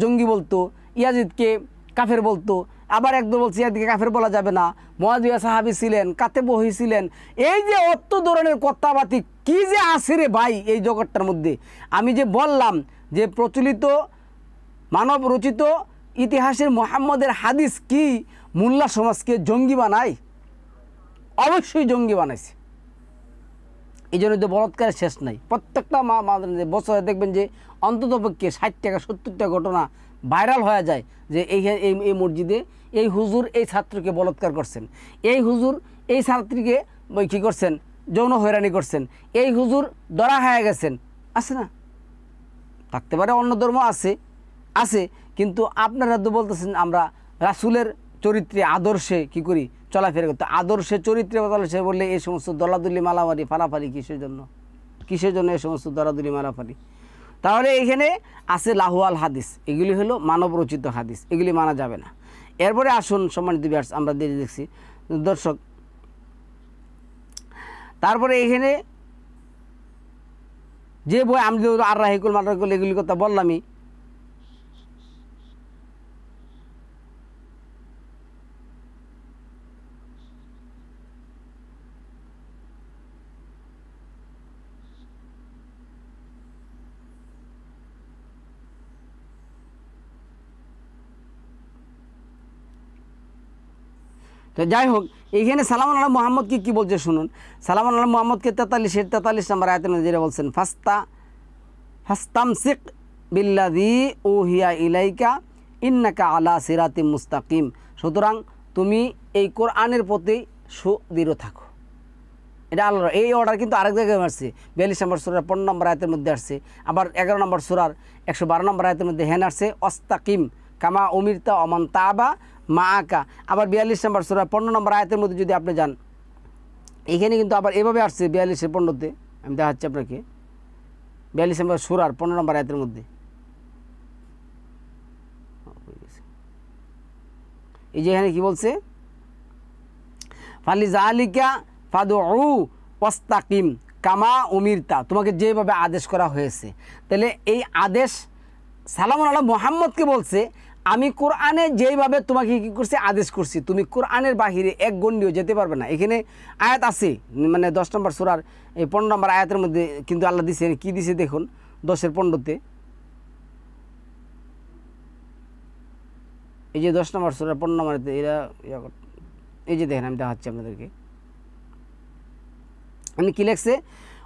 জঙ্গি বলতো, ইয়াজিদকে কাফের বলতো। আবার একদল বলছে ইয়াজিদকে কাফের বলা যাবে না, মুআবিয়া সাহাবী ছিলেন, কাতেব ওহী ছিলেন। এই যে অত ধরনের কথাবার্তি কি যে আছে রে ভাই এই জগৎটার মধ্যে। আমি যে বললাম যে প্রচলিত মানব রচিত ইতিহাসের মুহাম্মদের হাদিস কি মোল্লা সমাজকে জঙ্গি বানায়? অবশ্যই জঙ্গি বানাইছে। এই জন্য তো বলৎকারের শেষ নাই। প্রত্যেকটা বছরে দেখবেন যে অন্ততপক্ষে 60টা 70টা ঘটনা ভাইরাল হয়ে যায় যে এই মসজিদে এই হুজুর এই ছাত্রকে বলৎকার করছেন, এই হুজুর এই ছাত্রীকে কী করছেন, যৌন হয়রানি করছেন, এই হুজুর ধরা হয়ে গেছেন। আছে না? থাকতে পারে অন্য ধর্ম আছে আছে, কিন্তু আপনারা তো বলতেছেন আমরা রাসূলের চরিত্রে আদর্শে কি করি, চলাফেরা করতে। আদর্শে চরিত্রে বদলাছে বললে এই সমস্ত দলাদলি মালামারি ফালাফালি কিসের জন্য? কিসের জন্য এই সমস্ত দলাদলি মালাফালি? তাহলে এইখানে আছে লাহুয়াল হাদিস, এগুলি হলো মানব রচিত হাদিস, এগুলি মানা যাবে না। এরপরে আসুন সম্মানিত ভিউয়ার্স, আমরা দেখছি দর্শক, তারপরে এখানে যে বই আমি আর রাহিকুল মারাকুল এগুলির কথা বললামই, তো যাই হোক, এইখানে সালামান আল্লাহ মোহাম্মদকে কী বলছে শুনুন। সালামান আল্লাহ মোহাম্মদকে 43 নম্বর আয়াতের মধ্যে যেটা বলছেন, ফাস্তামসিক বিল্লাযী উহিয়া ইলাইকা ইন্নাকা আলা সিরাতিম মুস্তাকিম। সুতরাং তুমি এই কোরআনের প্রতি সুদৃঢ় থাকো। এটা আল্লাহর এই অর্ডার কিন্তু আরেক জায়গায় আসছে, 42 নম্বর সূরার 15 নম্বর আয়াতের মধ্যে আসছে। আবার 11 নম্বর সূরার 112 নম্বর আয়াতের মধ্যে হেন আসছে, অস্তাকিম কামা উমিরতা অমান তাবা মা আকা। আবার 42 নম্বর সূরা 15 নম্বর আয়াতের মধ্যে যদি আপনি যান, এখানে কিন্তু আবার এভাবে আসছে 42-15-তে, আমি দেখাচ্ছি আপনাকে 42 নম্বর সূরার 15 নম্বর আয়াতের মধ্যে। এই যে এখানে কি বলছে, ফালিযালিকা ফাদউ ওয়াস্তাকিম কামা উমিরতা, তোমাকে যেভাবে আদেশ করা হয়েছে। তাহলে এই আদেশ সালামুন আলা মুহাম্মদকে বলছে, আমি কোরআনে যেইভাবে তোমাকে কী করছি আদেশ করছি, তুমি কোরআনের বাহিরে এক গণ্ডিও যেতে পারবে না। এখানে আয়াত আছে, মানে 10 নম্বর সূরার এই 15 নম্বর আয়াতের মধ্যে কিন্তু আল্লাহ দিছে, কী দিছে দেখুন 10-15-তে। এই যে 10 নম্বর সূরার 15 নম্বরেতে এরা এই যে দেখেন, আমি দেখাচ্ছি আপনাদেরকে। আমি কি লিখছে,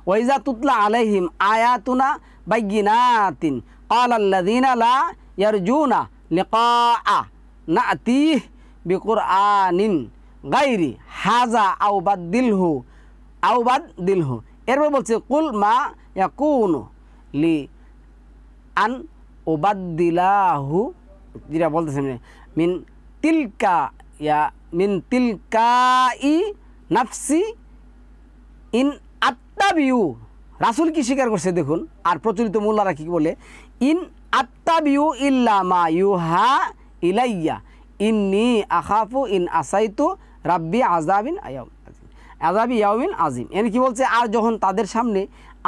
ওয়াইজা তুতলা আলাইহিম আয়াতুনা বাইয়িনাতিন ক্বালাল্লাযীনা লা ইয়ারজুনা লিকা নাতিহ বিকুরআনিন গায়রি হাযা আও বাদদিলহু। এরপর বলছে কুল মা ইয়াকুনু লি আন উবাদদিলাহু, যেটা বলতেছেন মিন তিলকাই নাফসি ইন আত্তাবিউ। রাসূল কি স্বীকার করছে দেখুন, আর প্রচলিত মোল্লারা কি বলে, ইন আত্তাবিউ ইল্লা মা ইউহা ইলাইয়া ইন্নী আখাফু ইন আসাইতু রাব্বি আযাবি ইয়াউমিন আজিম। এর কি বলছে, আর যখন তাদের সামনে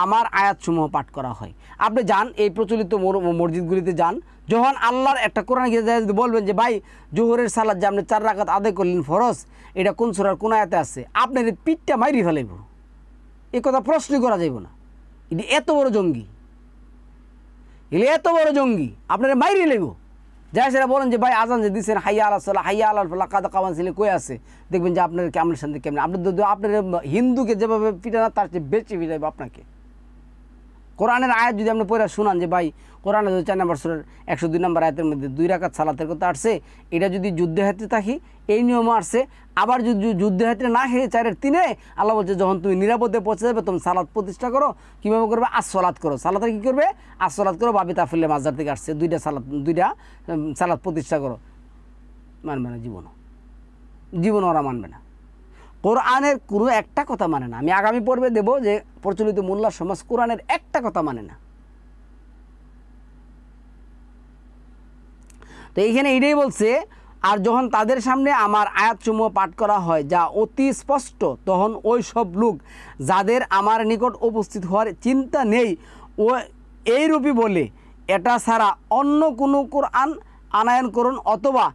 আমার আয়াতসমূহ পাঠ করা হয়, আপনি যান এই প্রচলিত মসজিদগুলিতে যান, যখন আল্লাহর একটা কোরআন গিয়ে যদি বলবেন যে ভাই জোহরের সালাত যে আপনি 4 রাকাত আদায় করলেন ফরজ, এটা কোন সূরার কোন আয়াতে আছে, আপনার পিঠটা মাইরি ফেলাইব, এই কথা প্রশ্নই করা যাইব না। এটি এত বড় জঙ্গি, এত বড় জঙ্গি, আপনারা মাইরি লেব। যাই সেটা বলেন যে ভাই আজান যে দিচ্ছেন হাইয়া আল্লাহ সাল্লাহ হাইয়া আল্লাহ ফাল্লাহ কাদা কামান ছিলে কই আছে, দেখবেন যে আপনার কেমন শান্তি কেমন, আপনার হিন্দুকে যেভাবে পিটানা তার চেয়ে বেশি পিটাইব আপনাকে। কোরআনের আয়াত যদি আপনি পড়ে শোনান যে ভাই কোরআনে 4 নম্বর সূরার 102 নম্বর আয়াতের মধ্যে 2 রাকাত সালাতের কথা আসছে, এটা যদি যুদ্ধে ক্ষেত্রে থাকি এই নিয়মও আসছে। আবার যদি যুদ্ধে ক্ষেত্রে না খেয়ে 4-3 আল্লাহ বলছে যখন তুমি নিরাপদে পৌঁছে যাবে তুমি সালাত প্রতিষ্ঠা করো। কীভাবে করবে, আসসালাত করো। সালাতের কী করবে, আসসালাত করো। বাবি তাফিলে মাজার থেকে আসছে 2টা সালাত প্রতিষ্ঠা করো। মানবে না, জীবন ওরা মানবে না। কোরআনের কোনো একটা কথা মানে না। আমি আগামী পর্বে দেব যে প্রচলিত মোল্লা সমাজ কোরআনের একটা কথা মানে না। তো এইখানে এটাই বলছে, আর যখন তাদের সামনে আমার আয়াতসমূহ পাঠ করা হয় যা অতি স্পষ্ট, তখন ওই সব লোক যাদের আমার নিকট উপস্থিত হওয়ার চিন্তা নেই ও এইরূপই বলে, এটা ছাড়া অন্য কোনো কোরআন আনয়ন করুন অথবা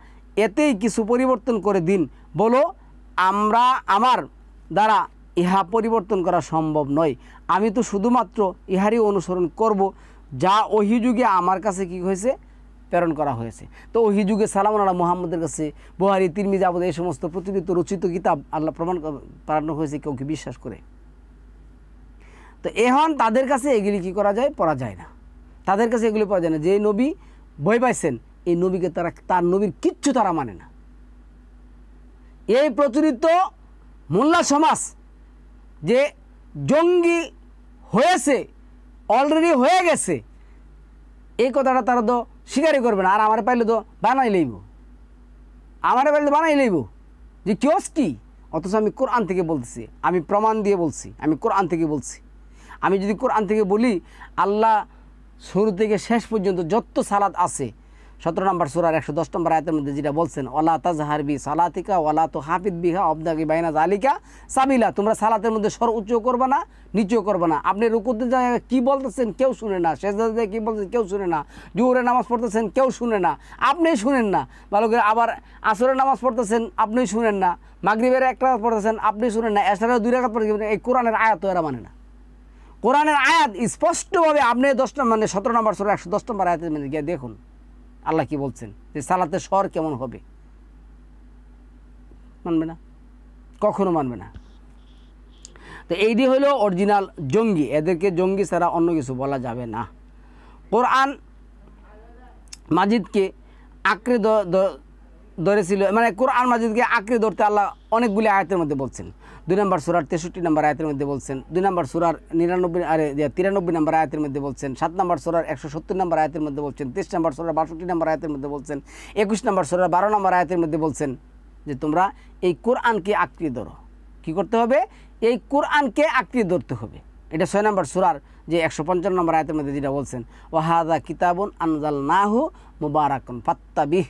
এতেই কিছু পরিবর্তন করে দিন। বলো, আমরা আমার দ্বারা ইহা পরিবর্তন করা সম্ভব নয়। আমি তো শুধুমাত্র ইহারই অনুসরণ করব যা ওহি যুগে আমার কাছে কি হয়েছে, প্রেরণ করা হয়েছে। তো ওহি যুগে সালাম আল্লাহ মুহাম্মদের কাছে বুখারী, তিরমিজি, আবু দাউদ এই সমস্ত প্রচলিত রচিত কিতাব আল্লাহ প্রমাণ পাঠানো হয়েছে, কেউ কি বিশ্বাস করে? তো এখন তাদের কাছে এগুলি কী করা যায়, পড়া যায় না। তাদের কাছে এগুলি পড়া যায় না। যে নবী বই পাইছেন, এই নবীকে তারা, তার নবীর কিচ্ছু তারা মানে না। এই প্রচলিত মোল্লা সমাজ যে জঙ্গি হয়েছে, অলরেডি হয়ে গেছে, এই কথাটা তারা তো স্বীকারই করবে না। আর আমার পাইলে তো বানাই লইব, আমার পাইলে বানাই লইব যে কিওস কি। অথচ আমি কোরআন থেকে বলতেছি, আমি প্রমাণ দিয়ে বলছি, আমি কোরআন থেকে বলছি। আমি যদি কোরআন থেকে বলি, আল্লাহ শুরু থেকে শেষ পর্যন্ত যত সালাত আছে, 17 নম্বর সূরার 110 নম্বর আয়াতের মধ্যে যেটা বলছেন, ওয়ালা তাজহার বি সালাতিকা ওয়ালা তুহাফিদ বিহা ওয়াবতাগি বাইনা যালিকা সাবিলা, তোমরা সালাতের মধ্যে স্বর উচ্চ করবে না, নিচেও করবে না। আপনি রুকুতে জায়গায় কী বলতেছেন কেউ শুনে না, সেজদাতে কী বলতেছেন কেউ শুনে না, জোহরে নামাজ পড়তেছেন কেউ শুনে না, আপনিই শুনেন না ভালো করে। আবার আসরের নামাজ পড়তেছেন আপনিই শুনেন না, মাগরিবের 1 রাকাত পড়তেছেন আপনি শুনেন না, এশারের 2 রাকাত পড়তেছেন। এই কোরআনের আয়াত এরা মানে না। কোরআনের আয়াত স্পষ্টভাবে আপনি 17 নম্বর সূরা 110 নম্বর আয়াতের মধ্যে গিয়ে দেখুন আল্লাহ কি বলছেন, যে সালাতের স্বর কেমন হবে। মানবে না, কখনো মানবে না। তো এইটি হলো অরিজিনাল জঙ্গি। এদেরকে জঙ্গি ছাড়া অন্য কিছু বলা যাবে না। কোরআন মাজিদকে আঁকড়ে ধরেছিল, মানে কোরআন মাজিদকে আঁকড়ে ধরতে আল্লাহ অনেকগুলি আয়াতের মধ্যে বলছেন। 2 নম্বর সূরার 63 নম্বর আয়াতের মধ্যে বলছেন, 2 নম্বর সূরার 93 নম্বর আয়াতের মধ্যে বলছেন, 7 নম্বর সূরার 170 নম্বর আয়াতের মধ্যে বলছেন, 23 নম্বর সূরার 62 নম্বর আয়াতের মধ্যে বলছেন, 21 নম্বর সূরার 12 নম্বর আয়াতের মধ্যে বলছেন যে তোমরা এই কোরআনকে আঁকড়ে ধরো। কী করতে হবে? এই কোরআনকে আঁকড়ে ধরতে হবে। এটা 6 নম্বর সূরার যে 155 নম্বর আয়াতের মধ্যে যেটা বলছেন, ওয়াহাদা কিতাবুন আনজালনাহু মুবারাকুন ফাত্তাবিহ।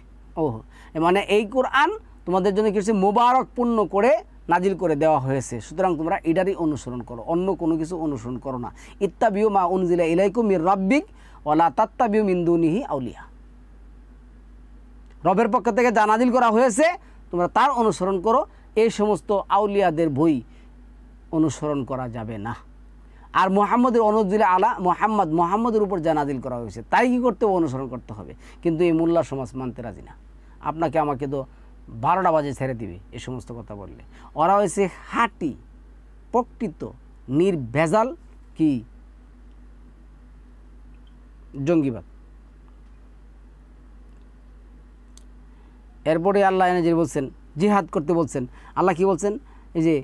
মানে এই কোরআন তোমাদের জন্য কিছু মুবারকপূর্ণ করে নাজিল করে দেওয়া হয়েছে, সুতরাং তোমরা এটারই অনুসরণ করো, অন্য কোনো কিছু অনুসরণ করো না। ইত্তাবিউ মা উনজিলা ইলাইকুম মির রাব্বিক ওয়ালা তাত্তাবিউ মিন দুনিহি আউলিয়া। রবের পক্ষ থেকে যা নাজিল করা হয়েছে তোমরা তার অনুসরণ করো, এই সমস্ত আউলিয়াদের বই অনুসরণ করা যাবে না। আর মুহাম্মদের অনুজিলা আলা মুহাম্মদের উপর যা নাজিল করা হয়েছে তাই কী করতে হবে? অনুসরণ করতে হবে। কিন্তু এই মোল্লা সমাজ মানতে রাজি না। আপনাকে আমাকে তো 12টা বাজে ছেড়ে দিবে এই সমস্ত কথা বললে। ওরা হয়েছে হাঁটি প্রকৃত নির্ভেজাল কি জঙ্গিবাদ। এরপরে আল্লাহ নিজে বলছেন, জিহাদ করতে বলছেন। আল্লাহ কি বলছেন? এই যে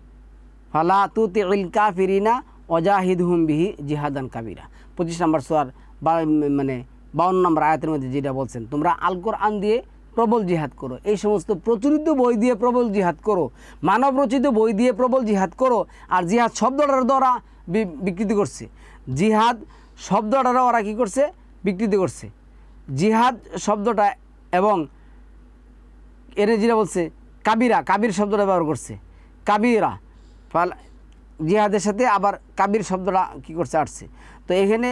ফালা তুতিল কাফিরিনা ওয়াজাহিদহুম বিহি জিহাদান কাবীরা, 25 নম্বর সূরার 52 নম্বর আয়াতের মধ্যে যেটা বলছেন, তোমরা আল কোরআন দিয়ে প্রবল জিহাদ করো। এই সমস্ত প্রচলিত বই দিয়ে প্রবল জিহাদ করো, মানব রচিত বই দিয়ে প্রবল জিহাদ করো। আর জিহাদ শব্দটার দ্বারা বিকৃতি করছে, জিহাদ শব্দটারা ওরা কী করছে? বিকৃতি করছে জিহাদ শব্দটা। এবং এর যেটা বলছে কাবিরা, কাবির শব্দটা ব্যবহার করছে, কাবিরা জিহাদের সাথে আবার কাবির শব্দটা কী করছে? আসছে। তো এখানে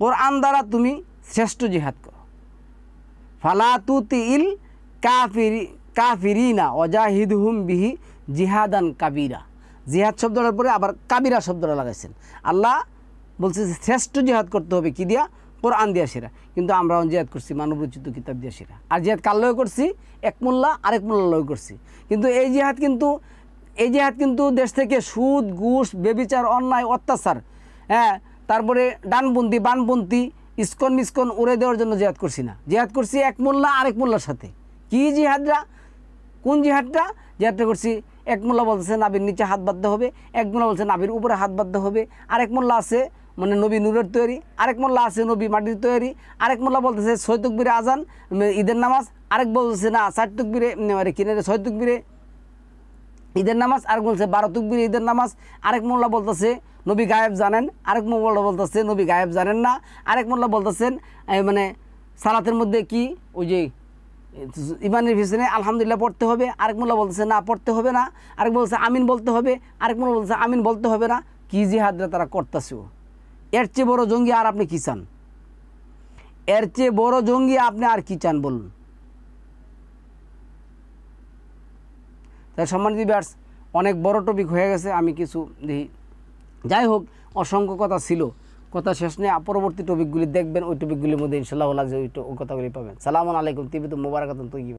কোরআন দ্বারা তুমি শ্রেষ্ঠ জিহাদ করো। ফালা তুতিল কাফিরিনা ওয়াজাহিদহুম বিহি জিহাদান কাবিরা। জিহাদ শব্দটার পরে আবার কাবিরা শব্দটা লাগাইছেন। আল্লাহ বলছে শ্রেষ্ঠ জিহাদ করতে হবে কি দিয়া? কোরআন দিয়া সেরা। কিন্তু আমরা জিহাদ করছি মানবরচিত কিতাব দিয়ে সেরা। আর জিহাদ কার লয় করছি? এক মোল্লা আরেক মোল্লা লয় করছি। কিন্তু এই জিহাদ কিন্তু দেশ থেকে সুদ, ঘুষ, বেবিচার, অন্যায়, অত্যাচার, হ্যাঁ, তারপরে ডানপন্থী, বামপন্থী, ইস্কন মিস্কন উড়ে দেওয়ার জন্য জিহাদ করছি না। জিহাদ করছি এক মোল্লা আরেক মোল্লার সাথে। কি জিহাদটা? কোন জিহাদটা? জিহাদটা করছি এক মোল্লা বলতেছে নাবির নিচে হাত বাঁধতে হবে, এক মোল্লা বলছে নাবির উপরে হাত বাঁধতে হবে, আরেক মোল্লা আছে মানে নবী নূরের তৈরি, আরেক মোল্লা আছে নবী মাটির তৈরি, আরেক মোল্লা বলতেছে 6 তাকবীরে আজান ঈদের নামাজ, আরেক বলতেছে না 4 তাকবীরে কিনারে 6 তাকবীরে ঈদের নামাজ, আরেক বলছে 12 তাকবীরে ঈদের নামাজ, আরেক মোল্লা বলতেছে নবী গায়েব জানেন, আরেক মোল্লা বলতেছে নবী গায়েব জানেন না, আরেক মোল্লা বলতেছেন মানে সালাতের মধ্যে কি ওই যে ইমানের পিছনে আলহামদুলিল্লাহ পড়তে হবে, আরেক মোল্লা বলতেছে না পড়তে হবে না, আরেক বলছে আমিন বলতে হবে, আরেক মোল্লা বলছে আমিন বলতে হবে না। কি জিহাদরা তারা করতেছে? এর চেয়ে বড় জঙ্গি আর আপনি কি চান? এর চেয়ে বড় জঙ্গি আপনি আর কি চান বলুন? তাই সম্মানিত ভিউয়ার্স, অনেক বড় টপিক হয়ে গেছে, আমি কিছু দেখি। যাই হোক, অসংখ্য কথা ছিল, কথা শেষ নেই। পরবর্তী টপিকগুলি দেখবেন, ওই টপিকগুলির মধ্যে ইনশাল্লাহ লাগছে ওই কথাগুলি পাবেন। সালামু আলাইকুম, তিবিতুম মুবারাকাতুন তৈয়িবা।